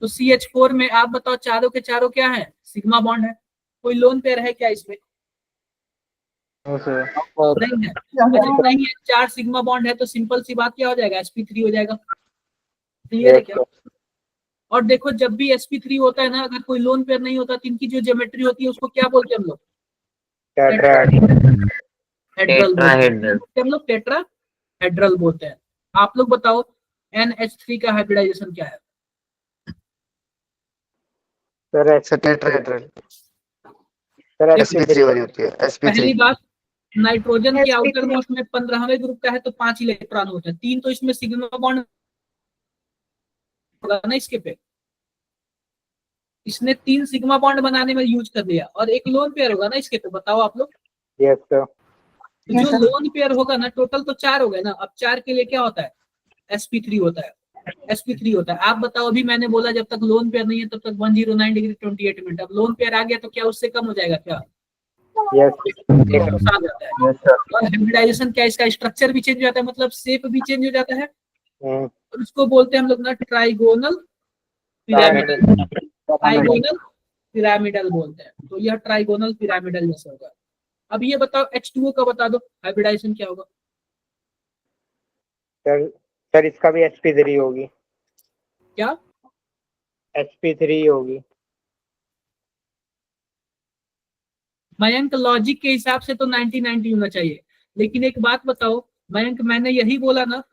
तो CH4 में आप बताओ चारों के चारों क्या है? सिग्मा बॉन्ड है। कोई लोन पेयर है क्या इसमें? नहीं है। अच्छा नहीं है, 4 सिग्मा बॉन्ड है तो सिंपल सी बात क्या हो जाएगा? sp3 हो जाएगा। क्लियर है क्या? और देखो जब भी sp3 होता है ना, अगर कोई लोन पेयर नहीं होता तो इनकी जो ज्योमेट्री होती है उसको क्या बोलते हैं हम लोग? टेट्राहेड्रल बोलते हैं। हम लोग टेट्राहेड्रल बोलते हैं। आप लोग बताओ NH3 का हाइब्रिडाइजेशन क्या है? Sir tetrahedral. sp3 वाली होती है sp3। पहली बात, नाइट्रोजन के sp3 आउटर मोस्ट में 15वें ग्रुप का है तो 5 इलेक्ट्रॉन होते हैं। 3 तो इसमें सिग्मा बॉन्ड होगा ना इसके पे, इसने 3 सिग्मा बॉन्ड बनाने में यूज कर लिया, और एक लोन पेयर होगा ना इसके पे। बताओ आप लोग। Yes sir. तो जो लोन पेयर होगा ना, टोटल तो 4 हो गए ना। अब 4 के लिए क्या होता है? sp3 होता है। sp3 होता है। आप बताओ, अभी मैंने बोला जब तक लोन पेयर नहीं है तब तक 109 डिग्री 28 मिनट। अब लोन पेयर आ गया तो क्या उससे कम हो जाएगा क्या? यस 107 जाता है। और हाइब्रिडाइजेशन क्या, इसका स्ट्रक्चर भी चेंज हो जाता है, मतलब शेप भी चेंज हो जाता है। और उसको बोलते हैं हम लोग ना ट्राइगोनल पिरामिडल, ट्राइगोनल पिरामिडल बोलते हैं। तो यह ट्राइगोनल पिरामिडल जैसा होगा। अब ये बताओ H2O का बता दो, हाइब्रिडाइजेशन क्या होगा? सर इसका भी sp3 होगी। क्या? sp3 होगी। मयंक लॉजिक के हिसाब से तो 90-90 होना चाहिए, लेकिन एक बात बताओ मयंक, मैंने यही बोला ना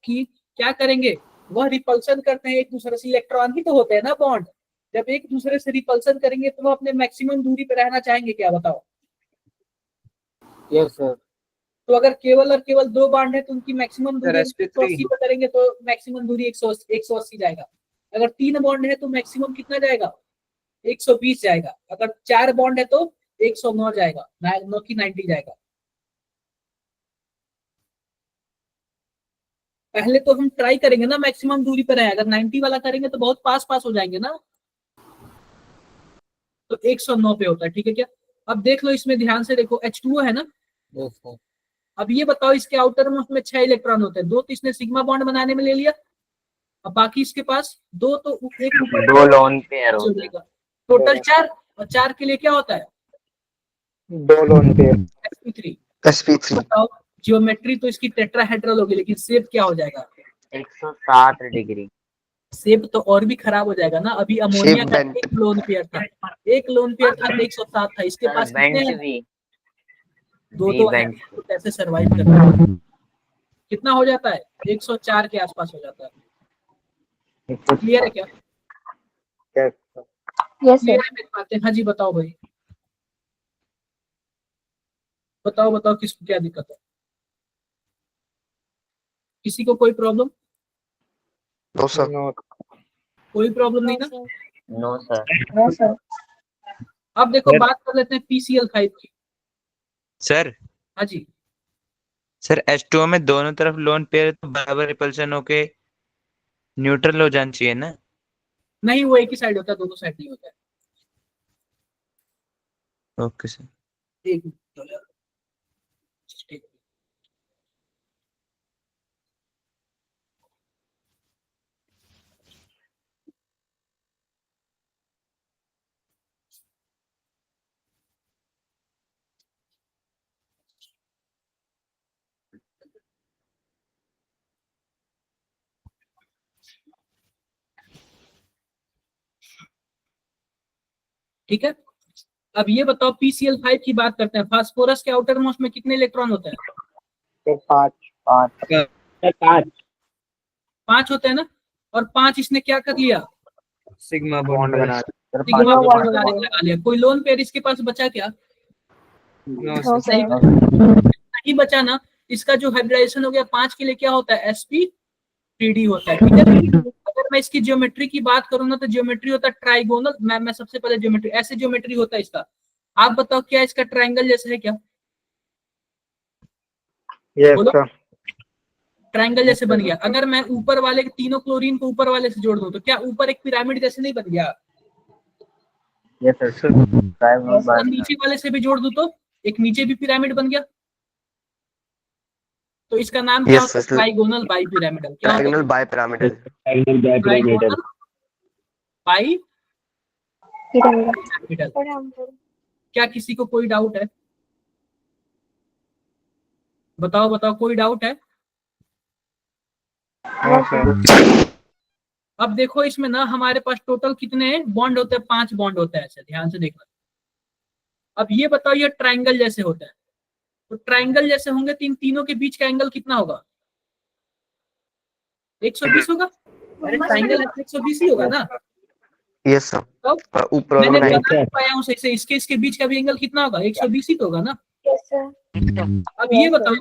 कि क्या करेंगे, वह रिपल्सन करते हैं एक दूसरे से, इलेक्ट्रॉन ही तो होते हैं ना बॉन्ड। जब एक दूसरे से रिपल्सन करेंगे तो वो अपने मैक्सिमम दूरी पर रहना चाहेंगे, क्या बताओ? Yes sir. तो अगर केवल और केवल 2 बॉन्ड है तो उनकी मैक्सिमम सर, दूरी sp3 180 पे करेंगे तो मैक्सिमम दूरी 180 जाएगा। अगर 3 बॉन्ड है तो मैक्सिमम कितना जाएगा? 120 जाएगा। अगर 4 बॉन्ड है तो 109 जाएगा, न कि 90 जाएगा। पहले तो हम ट्राई करेंगे ना मैक्सिमम दूरी पर है, अगर 90 वाला करेंगे तो बहुत पास पास हो जाएंगे ना, तो 109 पे होता है। ठीक है क्या? अब देख लो इसमें ध्यान से देखो, H2O है ना। Yes sir. अब ये बताओ, इसके आउटर मोस्ट में 6 इलेक्ट्रॉन होते हैं, 2 तो इसने सिग्मा बॉन्ड बनाने में ले लिया, अब बाकी इसके पास 2 तो एक ऊपर 2 लोन पेयर होते हैं। टोटल 4, और 4 के लिए क्या होता है? 2 लोन पेयर। sp3। sp3 बताओ, जियोमेट्री तो इसकी टेट्राहेड्रल होगी, लेकिन शेप क्या हो जाएगा? 107 डिग्री। शेप तो और भी खराब हो जाएगा ना। अभी अमोनिया का bent। एक लोन पेयर था, एक लोन पेयर था तो 107 था, इसके सर पास कितने बेंच हैं? भी 2 भी तो है, बेंच। तो कैसे सरवाइव करता है? कितना हो जाता है? 104 के आसपास हो जाता है। क्लियर है क्या? Yes Yes, clear sir. है मेरी बातें? हाँ जी बताओ भाई, बताओ बताओ किसको क्या दिक्कत है? किसी को कोई प्रॉब्लम? No sir. नो कोई प्रॉब्लम नहीं ना? No sir. No, sir. अब देखो बात कर लेते हैं PCl5 की। सर हाँ जी, सर H2O में दोनों तरफ लोन पेयर तो बराबर रिपल्शन होके न्यूट्रल हो जाना चाहिए ना? नहीं वो एक ही साइड होता है, दोनों साइड नहीं होता है। Okay sir. एक मिनट, ठीक। ठीक है, अब ये बताओ PCl5 की बात करते हैं। फास्फोरस के आउटर मोस्ट में कितने इलेक्ट्रॉन होते हैं? तो 5 5 होते हैं ना। और 5 इसने क्या कर लिया? Sigma bond bond. बना सिग्मा bond बॉन्ड बना लिया। लगा लिया। कोई लोन पेयर इसके पास बचा क्या? No No, sir. sir. नहीं बचा ना। इसका जो हाइब्रिडाइजेशन हो गया 5 के लिए क्या होता है? sp3d होता है। ठीक है, अगर मैं इसकी ज्योमेट्री की बात करूँ ना तो ज्योमेट्री होता है ट्राइगोनल। मैं सबसे पहले ज्योमेट्री, ऐसे ज्योमेट्री होता है इसका। आप बताओ क्या इसका ट्रायंगल जैसा है क्या? यस बोलो। सर। ट्रायंगल जैसे बन गया। अगर मैं ऊपर वाले तीनों क्लोरीन को ऊपर वाले से जोड़ दूं तो क्या ऊपर एक पिरामिड जैसे नहीं बन गया? Yes sir. और नीचे वाले से भी जोड़ दूं तो एक नीचे भी पिरामिड बन गया। तो इसका नाम क्या Yes, होता है? sir. Trigonal bipyramidal. क्या होता ट्रायंगल है? Bipyramidal. Trigonal bi Pyramid. Pyramidal. क्या किसी को कोई डाउट है? बताओ बताओ, कोई डाउट है? No sir. अब देखो इसमें ना हमारे पास टोटल कितने बॉन्ड होते हैं? 5 बॉन्ड होते हैं। ऐसे ध्यान से देखना। अब ये बताओ, ये ट्रायंगल जैसे होता है, तो ट्रायंगल जैसे होंगे तो इन तीनों के बीच का एंगल कितना होगा? 120 होगा। अरे ट्रायंगल है तो 120 ही होगा ना। Yes sir. तो ऊपर वाले मैंने में बना नहीं पाया हूँ सही से, इसके बीच का भी एंगल कितना होगा? 120 ही तो होगा ना। Yes, sir. अब ये बताओ,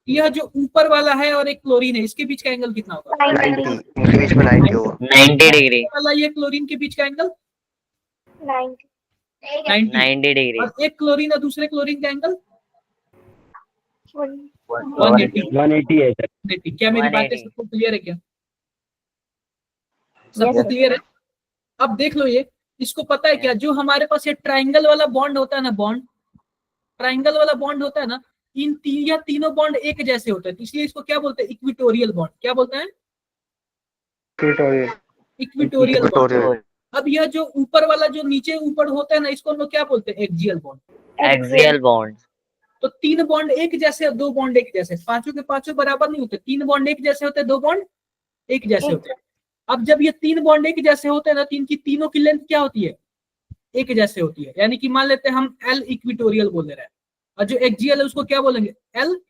यह जो ऊपर वाला है और एक क्लोरीन है, इसके बीच का एंगल कितना होगा? 90, उनके बीच में 90 होगा। 90 डिग्री। ऊपर वाला ये क्लोरीन के बीच का एंगल 90. 90 डिग्री। और एक क्लोरीन और दूसरे क्लोरीन का एंगल 1. 180 180 है सर। 180। क्या मेरी बातें 180। सबको क्लियर है क्या? सबको क्लियर है? अब देख लो ये, इसको पता है क्या, जो हमारे पास ये ट्राइंगल वाला बॉन्ड होता है ना, बॉन्ड ट्राइंगल वाला बॉन्ड होता है ना, या तीनों बॉन्ड एक जैसे होते हैं, तो इसलिए इसको क्या बोलते हैं, इक्विटोरियल बॉन्ड। क्या बोलते हैं? Equatorial bond. अब यह जो ऊपर वाला जो नीचे ऊपर होता है ना, इसको हम लोग क्या बोलते हैं, एक्सियल बॉन्ड। Axial bond. तो 3 बॉन्ड एक जैसे, 2 बॉन्ड एक जैसे, पांचों के पांचों बराबर नहीं होते, 3 बॉन्ड एक जैसे होते हैं, 2 बॉन्ड एक जैसे होते हैं। अब जब ये 3 बॉन्ड एक जैसे होते हैं ना, तीनों की लेंथ क्या होती है, एक जैसे होती है, यानी कि मान लेते हैं हम एल इक्विटोरियल बोल रहे हैं, और जो एक्सियल है उसको क्या बोलेंगे, एल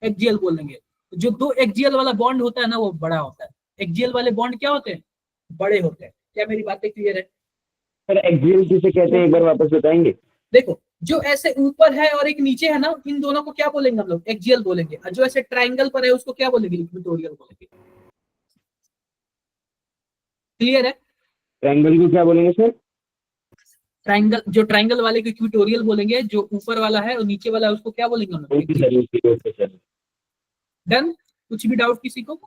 एक्सियल बोलेंगे। जो 2 एक्सियल वाला बॉन्ड होता है ना, वो बड़ा होता है। एक्सियल वाले बॉन्ड क्या होते हैं, बड़े होते हैं। क्या मेरी बातें क्लियर है? सर एक्सियल किसे कहते हैं, एक बार वापस बताएंगे? देखो, जो ऐसे ऊपर है और एक नीचे है ना, इन दोनों को क्या बोलेंगे हम लोग, एक्सियल बोलेंगे। और जो ऐसे ट्राइंगल पर है उसको क्या बोलेंगे, इक्विटोरियल बोलेंगे। क्लियर है? ट्रायंगल को क्या बोलेंगे सर? ट्राइंगल, जो ट्राइंगल वाले को इक्विटोरियल बोलेंगे, जो ऊपर वाला है और नीचे वाला है उसको क्या बोलेंगे हम लोग। डन? कुछ भी डाउट किसी को?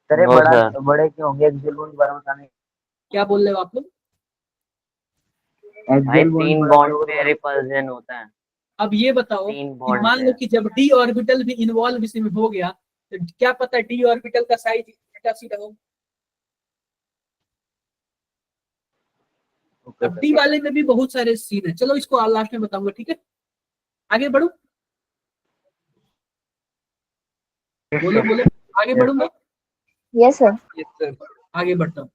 सर ये No, बड़ा sir. बड़े क्यों होंगे एक्सियल बॉन्ड के बारे में बताने? क्या बोल रहे हो आप लोग? भाई 3 बॉन्ड पे रिपल्जन होता है। अब ये बताओ, 3 कि बॉन्ड मान लो कि जब डी ऑर्बिटल भी इन्वॉल्व इसमें हो गया, तो क्या पता डी ऑर्बिटल का साइज उल्टा सीधा हो। अब डी वाले में भी बहुत सारे सीन है, चलो इसको लास्ट में बताऊंगा, ठीक है? आगे बढ़ो, बोलो बोलो, आगे बढ़ूंगा, Yes, sir. आगे बढ़ता हूँ।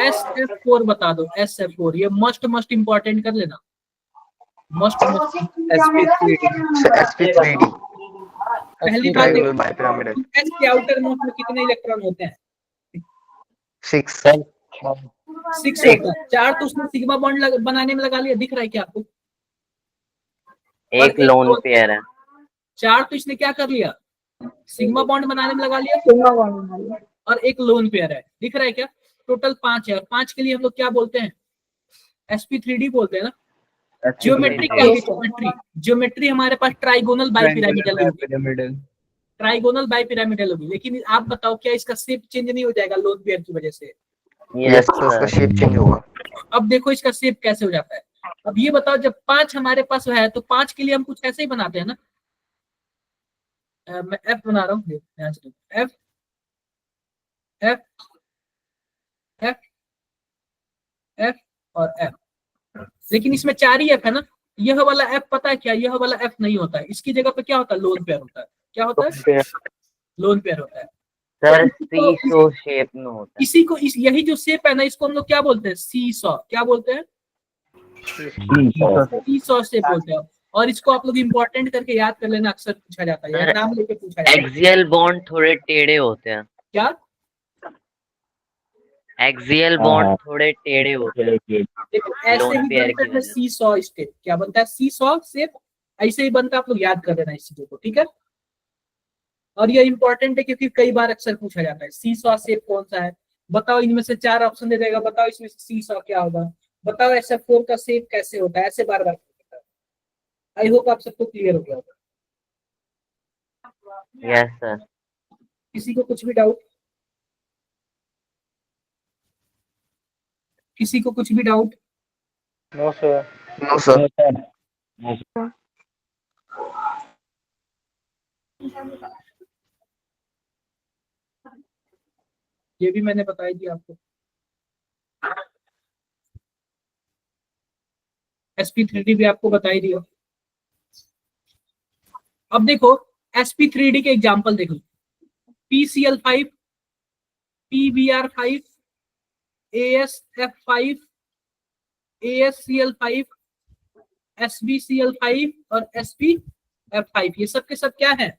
SF4 बता दो, SF4 ये मस्ट इंपॉर्टेंट कर लेना, मस्ट। sp3d पहली बात triangle bipyramidal एस के आउटर मोस्ट में कितने इलेक्ट्रॉन होते हैं? 6 6 होता है। 4 तो उसने सिग्मा बॉन्ड बनाने में लगा लिया, दिख रहा है क्या आपको? एक लोन पेयर है। 4 तो इसने क्या कर लिया, सिग्मा बॉन्ड बनाने में लगा लिया, Sigma bond. और एक लोन पेयर है, दिख रहा है क्या? टोटल 5 है, और 5 के लिए हम लोग क्या बोलते हैं, sp3d बोलते हैं ना। ज्योमेट्री क्या है? ज्योमेट्री हमारे पास ट्राइगोनल बाइपिरामिडल होगी, पिरामिडल। ट्राइगोनल बाइपिरामिडल होगी। लेकिन आप बताओ, क्या इसका शेप चेंज नहीं हो जाएगा लोन पेयर की वजह से? यस तो उसका सर। शेप चेंज होगा। अब देखो इसका शेप कैसे हो जाता है। अब ये बताओ, जब 5 हमारे पास है तो 5 के लिए हम कुछ ऐसे ही बनाते हैं ना। मैं एफ बना रहा हूँ, एफ एफ एफ एफ और एफ, लेकिन इसमें 4 ही एफ है ना। यह वाला एफ पता है क्या, यह वाला एफ नहीं होता है, इसकी जगह पे क्या होता है, लोन पेयर होता है। क्या होता है? लोन पेयर होता है। सर सीसो शेप में होता है। इसी को यही जो शेप है ना, इसको हम लोग क्या बोलते हैं, सीसॉ। क्या बोलते हैं? सीसॉ शेप बोलते हैं। और इसको आप लोग इंपॉर्टेंट करके याद कर लेना, अक्सर पूछा जाता है, सर, नाम लेके पूछा जाता है। एक्सियल बॉन्ड थोड़े टेढ़े होते हैं। क्या? एक्सियल बॉन्ड थोड़े टेढ़े होते हैं। देखो ऐसे लोन ही पेयर बनता की है वजह से। Seesaw step. क्या बनता है? सीसॉ शेप, ऐसे ही बनता है, आप लोग याद कर लेना इस चीजों को, ठीक है? और ये इंपॉर्टेंट है क्योंकि कई बार अक्सर पूछा जाता है, सीसॉ शेप कौन सा है, बताओ। इनमें से 4 ऑप्शन दे देगा, बताओ इसमें सीसॉ क्या होगा, बताओ SF4 का शेप कैसे होता है, ऐसे बार बार। आई होप आप सबको क्लियर हो गया होगा। Yes sir. किसी को कुछ भी डाउट? किसी को कुछ भी doubt? No sir. No sir. ये भी मैंने बताई थी आपको। sp3d भी आपको बताई दिया। अब देखो sp3d के एग्जांपल देखो, PCl5, PBr5, AsF5, AsCl5, SbCl5 और SpF5, ये सब के सब क्या है,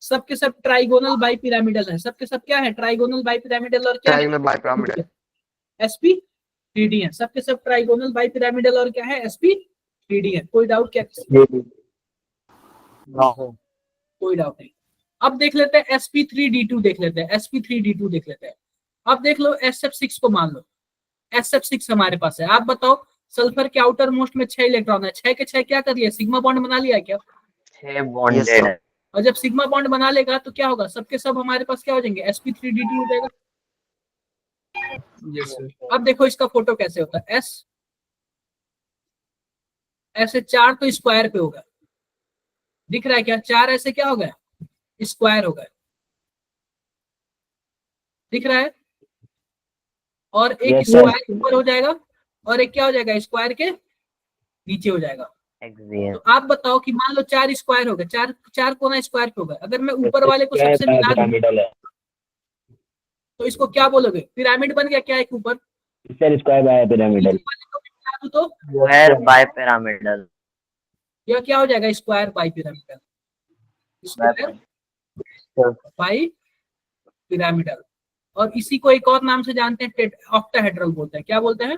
सब के सब ट्राइगोनल बाइपिरामिडल है। सब के सब क्या है, ट्राइगोनल बाइपिरामिडल और क्या है, ट्रायंगल बाइपिरामिडल sp3d है। सब के सब ट्राइगोनल बाइपिरामिडल और क्या है, sp3d है। कोई डाउट क्या? कोई डाउट नहीं। अब देख लेते हैं sp3d2 देख लेते हैं, sp3d2 देख लेते हैं। अब देख लो SF6 को मान लो, SF6 हमारे पास है। आप बताओ, सल्फर के आउटर मोस्ट में 6 इलेक्ट्रॉन है, 6 के 6 क्या कर लिया, सिग्मा बॉन्ड बना लिया क्या? 6 बॉन्डेड है। और जब सिग्मा बॉन्ड बना लेगा तो क्या होगा, सबके सब हमारे पास क्या हो जाएंगे, sp3dt हो जाएगा। Yes sir. अब देखो इसका फोटो कैसे होता है, एस ऐसे 4 तो स्क्वायर पे होगा, दिख रहा है क्या, 4 ऐसे क्या हो गया, स्क्वायर हो गया, दिख रहा है। और एक Yes, sir. स्क्वायर ऊपर हो जाएगा और एक क्या हो जाएगा, स्क्वायर के नीचे हो जाएगा। तो आप बताओ कि मान लो 4 स्क्वायर हो गए, 4 कोना स्क्वायर पे हो गए, अगर मैं ऊपर वाले को सबसे मिला दूं पिरामिडल है तो इसको क्या बोलोगे, पिरामिड बन गया क्या एक ऊपर, सर, स्क्वायर बाय पिरामिडल। नीचे वाले को भी मिला दूं तो स्क्वायर बाय पिरामिडल। यह क्या हो जाएगा, square bi pyramidal, square bi pyramidal. और इसी को एक और नाम से जानते हैं, ऑक्टाहेड्रल बोलते हैं, क्या बोलते हैं,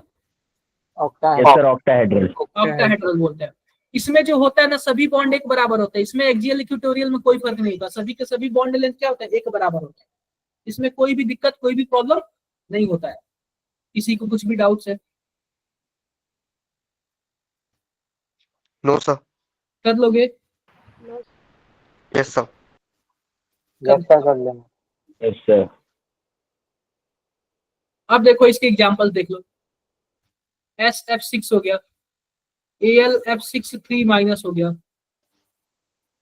यस सर, ऑक्टाहेड्रल। ऑक्टाहेड्रल बोलते हैं। इसमें जो होता है ना, सभी बॉन्ड एक बराबर होते हैं, इसमें एक्सियल इक्वेटोरियल में कोई फर्क नहीं होता, सभी के सभी बॉन्ड लेंथ क्या होता है, एक बराबर होता है, इसमें कोई भी दिक्कत कोई भी प्रॉब्लम नहीं होता है। किसी को कुछ भी डाउट्स है नो सर। कर लोगे, यस सर। कर लेना। Yes sir. अब देखो इसके एग्जांपल देख लो, SF6 हो गया, AlF6 3 माइनस हो गया,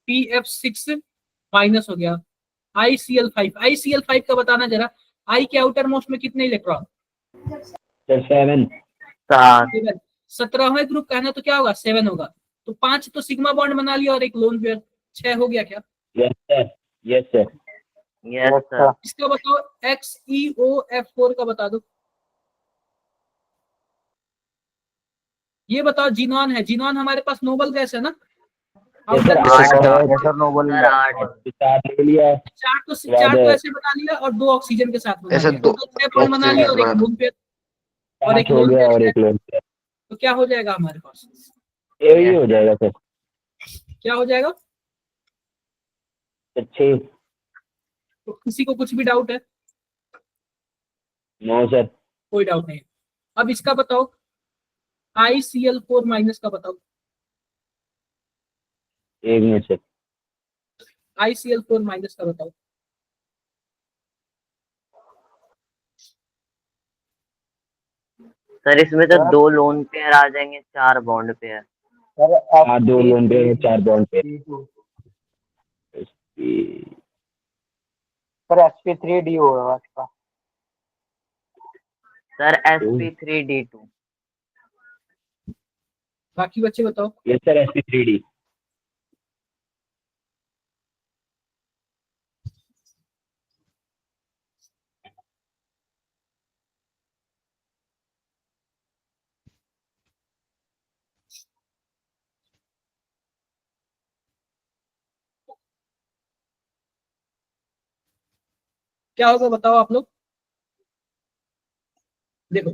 PF6 माइनस हो गया, ICl5 का बताना जरा, I के आउटर मोस्ट में कितने इलेक्ट्रॉन, सर 7। 17वें ग्रुप का है ना, तो क्या होगा 7 होगा, तो 5 तो सिग्मा बॉन्ड बना लिया और एक लोन पेयर, 6 हो गया क्या। Yes sir. Yes sir. Yes sir. इसका बताओ XeOF4 का बता दो, ये बताओ जीनॉन है, जीनॉन हमारे पास नोबल गैस है ना, यस सर, नोबल सर 8। 7 ले लिया। 4 तो ऐसे बना लिया और 2 ऑक्सीजन के साथ बना ऐसे लिया, दो- तो 6 बॉन्ड बना लिया और एक लोन पेयर, और एक 5 हो लोन गया और पेयर, एक लोन पेयर। तो क्या हो जाएगा हमारे पास, ये हो जाएगा सर। क्या हो जाएगा। 6। तो किसी को कुछ भी डाउट है, नो सर। कोई डाउट नहीं है। अब इसका बताओ ICl4 माइनस का बताओ, 1 मिनट सर। ICl4 माइनस का बताओ, सर इसमें तो 2 लोन पेयर आ जाएंगे, 4 बॉन्ड पेयर। हाँ, 2 lone pair, 4 bond pair. Sir sp3d होगा इसका। Sir sp3d2। बाकी बच्चे बताओ। Yes sir, sp3d। क्या होगा बताओ आप लोग, देखो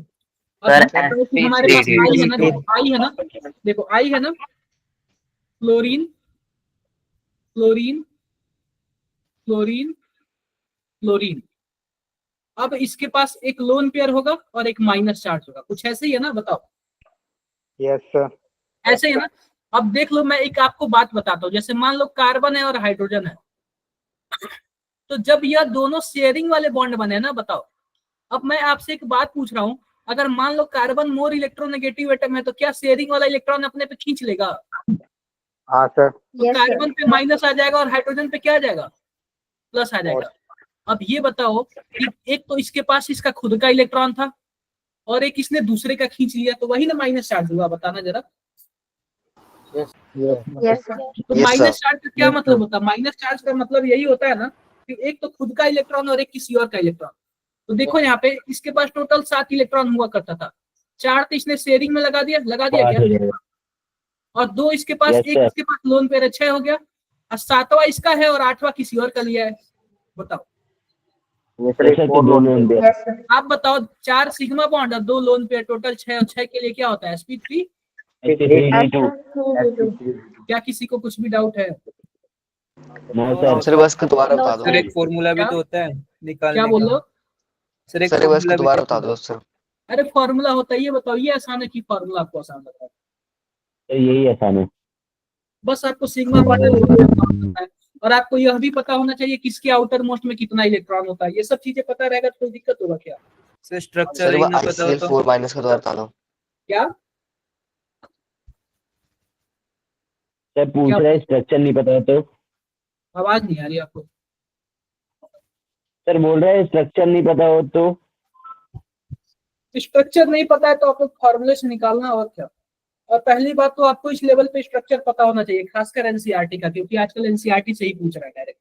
सर हमारे पास आई है ना, देखो आई है ना, देखो आई है ना, क्लोरीन क्लोरीन क्लोरीन क्लोरीन। अब इसके पास एक लोन पेयर होगा और एक माइनस चार्ज होगा, कुछ ऐसे ही है ना, बताओ। Yes sir. ऐसे ही है ना। अब देख लो, मैं एक आपको बात बताता हूँ, जैसे मान लो कार्बन है और हाइड्रोजन है, तो जब यह दोनों शेयरिंग वाले बॉन्ड बने ना, बताओ। अब मैं आपसे एक बात पूछ रहा हूँ, अगर मान low carbon more electronegative atom है, तो क्या शेयरिंग वाला इलेक्ट्रॉन अपने पे खींच लेगा। हाँ सर। तो कार्बन पे माइनस आ जाएगा और हाइड्रोजन पे क्या आ जाएगा, प्लस आ जाएगा। अब ये बताओ कि एक तो इसके पास इसका खुद का इलेक्ट्रॉन था और एक इसने दूसरे का खींच लिया, तो वही ना माइनस चार्ज हुआ, बताना जरा। Yes sir. तो Yes, माइनस sir. चार्ज का क्या मतलब होता है, माइनस चार्ज का मतलब यही होता है ना कि एक तो खुद का इलेक्ट्रॉन और एक किसी और का इलेक्ट्रॉन। तो देखो यहाँ पे इसके पास टोटल 7 इलेक्ट्रॉन हुआ करता था, 4 तो इसने शेयरिंग में लगा दिया क्या, और 2 इसके पास, Yes, एक sir. इसके पास लोन पेयर 6 हो गया, और 7वां इसका है और 8वां किसी और का लिया है, बताओ। सर तो 2 लोन पेयर। Yes sir. आप बताओ, 4 सिग्मा बॉन्ड और 2 लोन पेयर, टोटल 6, और 6 के लिए क्या होता है, sp3। क्या किसी को कुछ भी डाउट है, नो सर। सर बस को दोबारा बता दो। सर एक फॉर्मूला भी क्या? तो होता है निकालने क्या बोल रहे का। हो। सर एक सर बस को फॉर्मूला भी दोबारा तो बता दो सर। अरे फॉर्मूला होता है, ये बताओ, ये आसान है कि फॉर्मूला आपको आसान लग रहा है। सर यही आसान है। बस आपको सिग्मा बॉन्ड है और आपको यह भी पता होना चाहिए किसके आउटर मोस्ट में कितना इलेक्ट्रॉन होता है। ये सब चीजें पता रहेगा तो कोई दिक्कत होगा क्या? सर स्ट्रक्चर सर ही वो ना पता हो तो ICL4 माइनस का तो बता दो। क्या सर पूछ रहे स्ट्रक्चर नहीं पता है तो? आवाज नहीं आ रही आपको? सर बोल रहे स्ट्रक्चर नहीं पता हो तो? स्ट्रक्चर नहीं पता है तो आपको फॉर्मूले से निकालना और क्या। और पहली बात तो आपको इस लेवल पे स्ट्रक्चर पता होना चाहिए, खासकर एनसीईआरटी का, क्योंकि आजकल एनसीईआरटी से ही पूछ रहा है डायरेक्ट।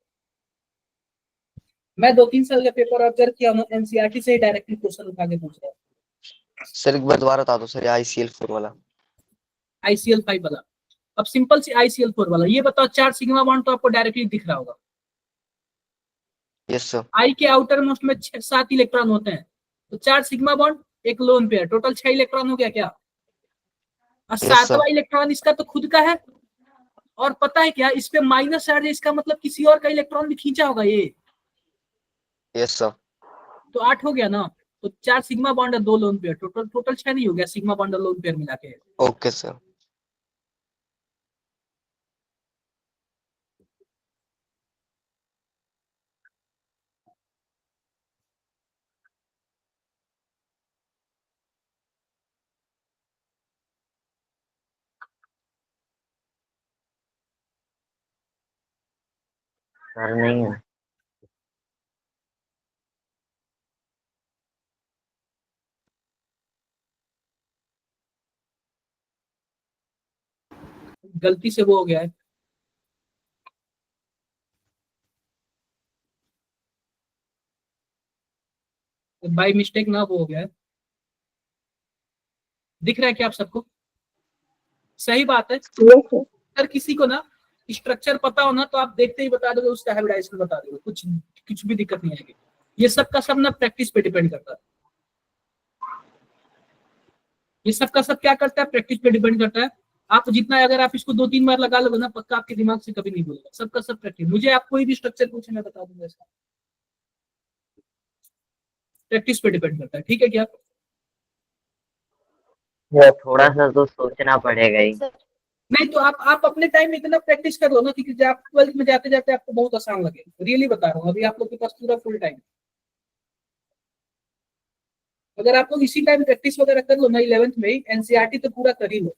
मैं 2-3 साल का पेपर ऑब्जर्व किया हूँ, एनसीईआरटी से ही डायरेक्टली क्वेश्चन उठा के पूछ रहा है। सर एक बार दोबारा बता दो सर, ICL4 वाला। ICL5 वाला। अब सिंपल सी ICL4 वाला, ये बताओ 4 सिग्मा बॉन्ड तो आपको डायरेक्टली दिख रहा होगा। Yes sir. आई के आउटर मोस्ट में 7 इलेक्ट्रॉन होते हैं, तो 4 सिग्मा बॉन्ड, एक लोन पेयर, टोटल 6 इलेक्ट्रॉन हो गया क्या? और Yes, sir. 7वां इलेक्ट्रॉन इसका तो खुद का है, और पता है क्या, इस पे माइनस चार्ज है, इसका मतलब किसी और का इलेक्ट्रॉन भी खींचा होगा ये। Yes sir. तो 8 हो गया ना, तो 4 सिग्मा बॉन्ड और 2 लोन पेयर, टोटल 6 नहीं हो गया सिग्मा बॉन्ड और लोन पेयर मिला के। Okay sir. सर नहीं है। गलती से वो हो गया है। बाय मिस्टेक ना वो हो गया है। दिख रहा है क्या आप सबको? सही बात है। Yes sir. अगर किसी को ना स्ट्रक्चर पता हो ना, तो आप देखते ही बता दोगे, उसका हाइब्रिडाइजेशन बता दोगे, कुछ भी दिक्कत नहीं आएगी। ये सब का सब ना प्रैक्टिस पे डिपेंड करता है। ये सब का सब क्या करता है, प्रैक्टिस पे डिपेंड करता है। आप जितना, अगर आप इसको 2-3 बार लगा लोगे ना, पक्का आपके दिमाग से कभी नहीं भूलेगा। सबका सब प्रैक्टिस। मुझे आप कोई भी स्ट्रक्चर पूछे मैं बता दूंगा, इसका प्रैक्टिस पे डिपेंड करता है। ठीक है क्या? थोड़ा सा तो सोचना पड़ेगा ही। नहीं तो आप अपने टाइम में इतना प्रैक्टिस कर लो ना कि जब आप 12th में जाते जाते आपको बहुत आसान लगे। रियली बता रहा हूँ, अभी आप लोग के पास पूरा फुल टाइम। अगर आप लोग इसी टाइम प्रैक्टिस वगैरह कर लो ना 11th में ही, एनसीईआरटी तो पूरा कर ही लो,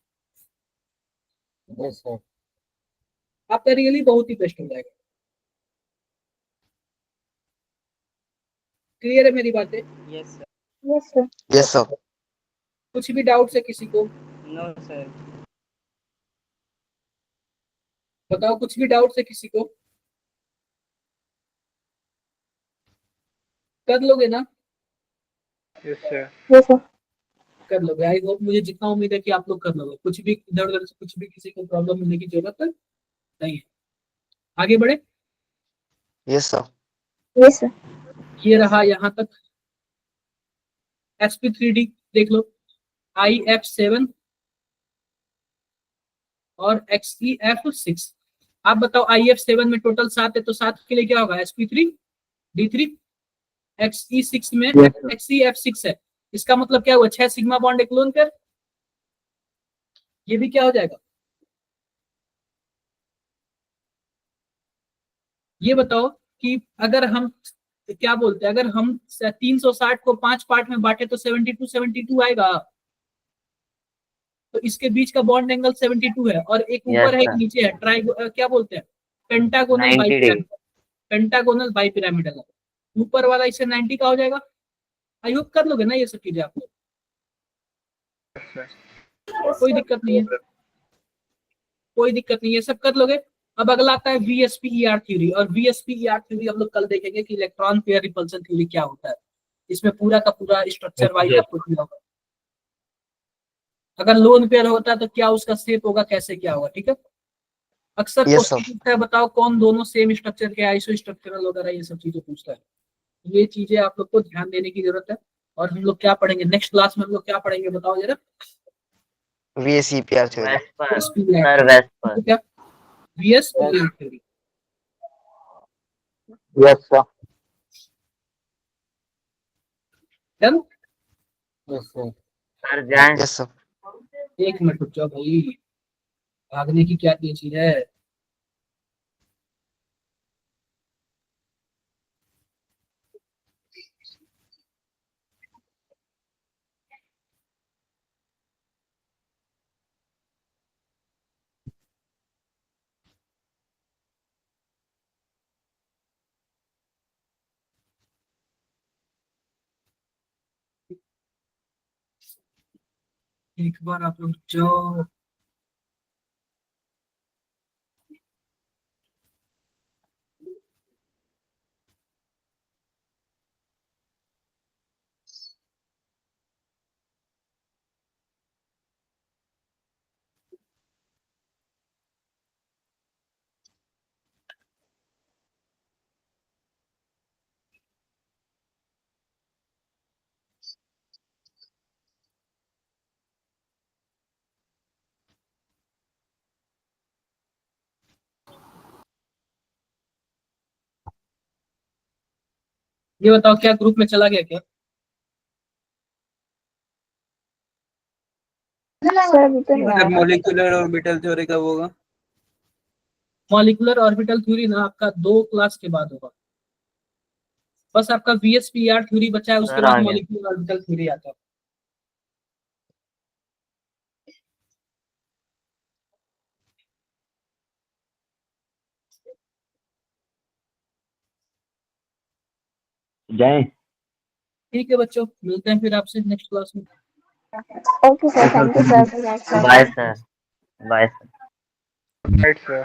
आपका रियली बहुत ही बेस्ट हो जाएगा। क्लियर है मेरी बातें? Yes sir. Yes sir. Yes sir. कुछ भी डाउट है किसी को? No sir. बताओ, कुछ भी डाउट है किसी को? कर लोगे ना? Yes sir. Yes sir. कर लोगे, आई होप। मुझे जितना उम्मीद है कि आप लोग कर लोगे। कुछ भी इधर उधर से कुछ भी किसी को प्रॉब्लम होने की जरूरत नहीं है। आगे बढ़े। Yes sir. Yes sir. ये रहा यहाँ तक। sp3d देख लो, IF7 और XeF6। आप बताओ, IF7 में टोटल 7 है, तो 7 के लिए क्या होगा? sp3d3। Xe6 में XeF6 है, इसका मतलब क्या हुआ? 6 सिग्मा बॉन्ड, एक लोन पेयर। ये भी क्या हो जाएगा? ये बताओ कि अगर हम क्या बोलते हैं, अगर हम 360 को 5 पार्ट में बांटे तो 72 आएगा। तो इसके बीच का बॉन्ड एंगल 72 है, और एक ऊपर है एक नीचे है, क्या बोलते हैं, पेंटागोनल 90 बाइपिरामिडल। पेंटागोनल बाइपिरामिडल है। ऊपर वाला इससे 90 का हो जाएगा। आई होप कर लोगे ना ये सब चीजें आप लोग? कोई दिक्कत नहीं है, कोई दिक्कत नहीं है, सब कर लोगे। अब अगला आता है VSPER थ्योरी, और VSPER थ्योरी हम लोग कल देखेंगे कि इलेक्ट्रॉन पेयर रिपल्सन थ्योरी क्या होता है। इसमें पूरा का पूरा स्ट्रक्चर वाइज आपको दिया होगा। अगर लोन पेयर होता है तो क्या उसका शेप होगा, कैसे क्या होगा। ठीक है। अक्सर Yes, sir. क्वेश्चन पूछता है, बताओ कौन दोनों सेम स्ट्रक्चर के, आइसो स्ट्रक्चरल वगैरह ये सब चीजें पूछता है। ये चीजें आप लोग को ध्यान देने की जरूरत है। और हम लोग क्या पढ़ेंगे नेक्स्ट क्लास में? हम लोग क्या पढ़ेंगे बताओ जरा? VSEPR theory. VSEPR SPER sir, VSEPR. क्या? VSPER theory. Yes sir. Done? Yes sir. Sir जाए। Yes sir. एक मिनट रुक जाओ भाई, भागने की क्या चीज है। एक बार आप लोग जाओ। ये बताओ क्या ग्रुप में चला गया क्या? सर अभी तो नहीं सर आया। मॉलिक्यूलर ऑर्बिटल थ्योरी कब होगा? मॉलिक्यूलर ऑर्बिटल थ्योरी ना आपका 2 क्लास के बाद होगा। बस आपका VSPR थ्योरी बचा है, उसके सर आ बाद गया। मॉलिक्यूलर ऑर्बिटल थ्योरी आता है। जाएं? ठीक है बच्चों, मिलते हैं फिर आपसे नेक्स्ट क्लास में। Okay sir, thank you sir. Bye sir. Bye sir. Right sir.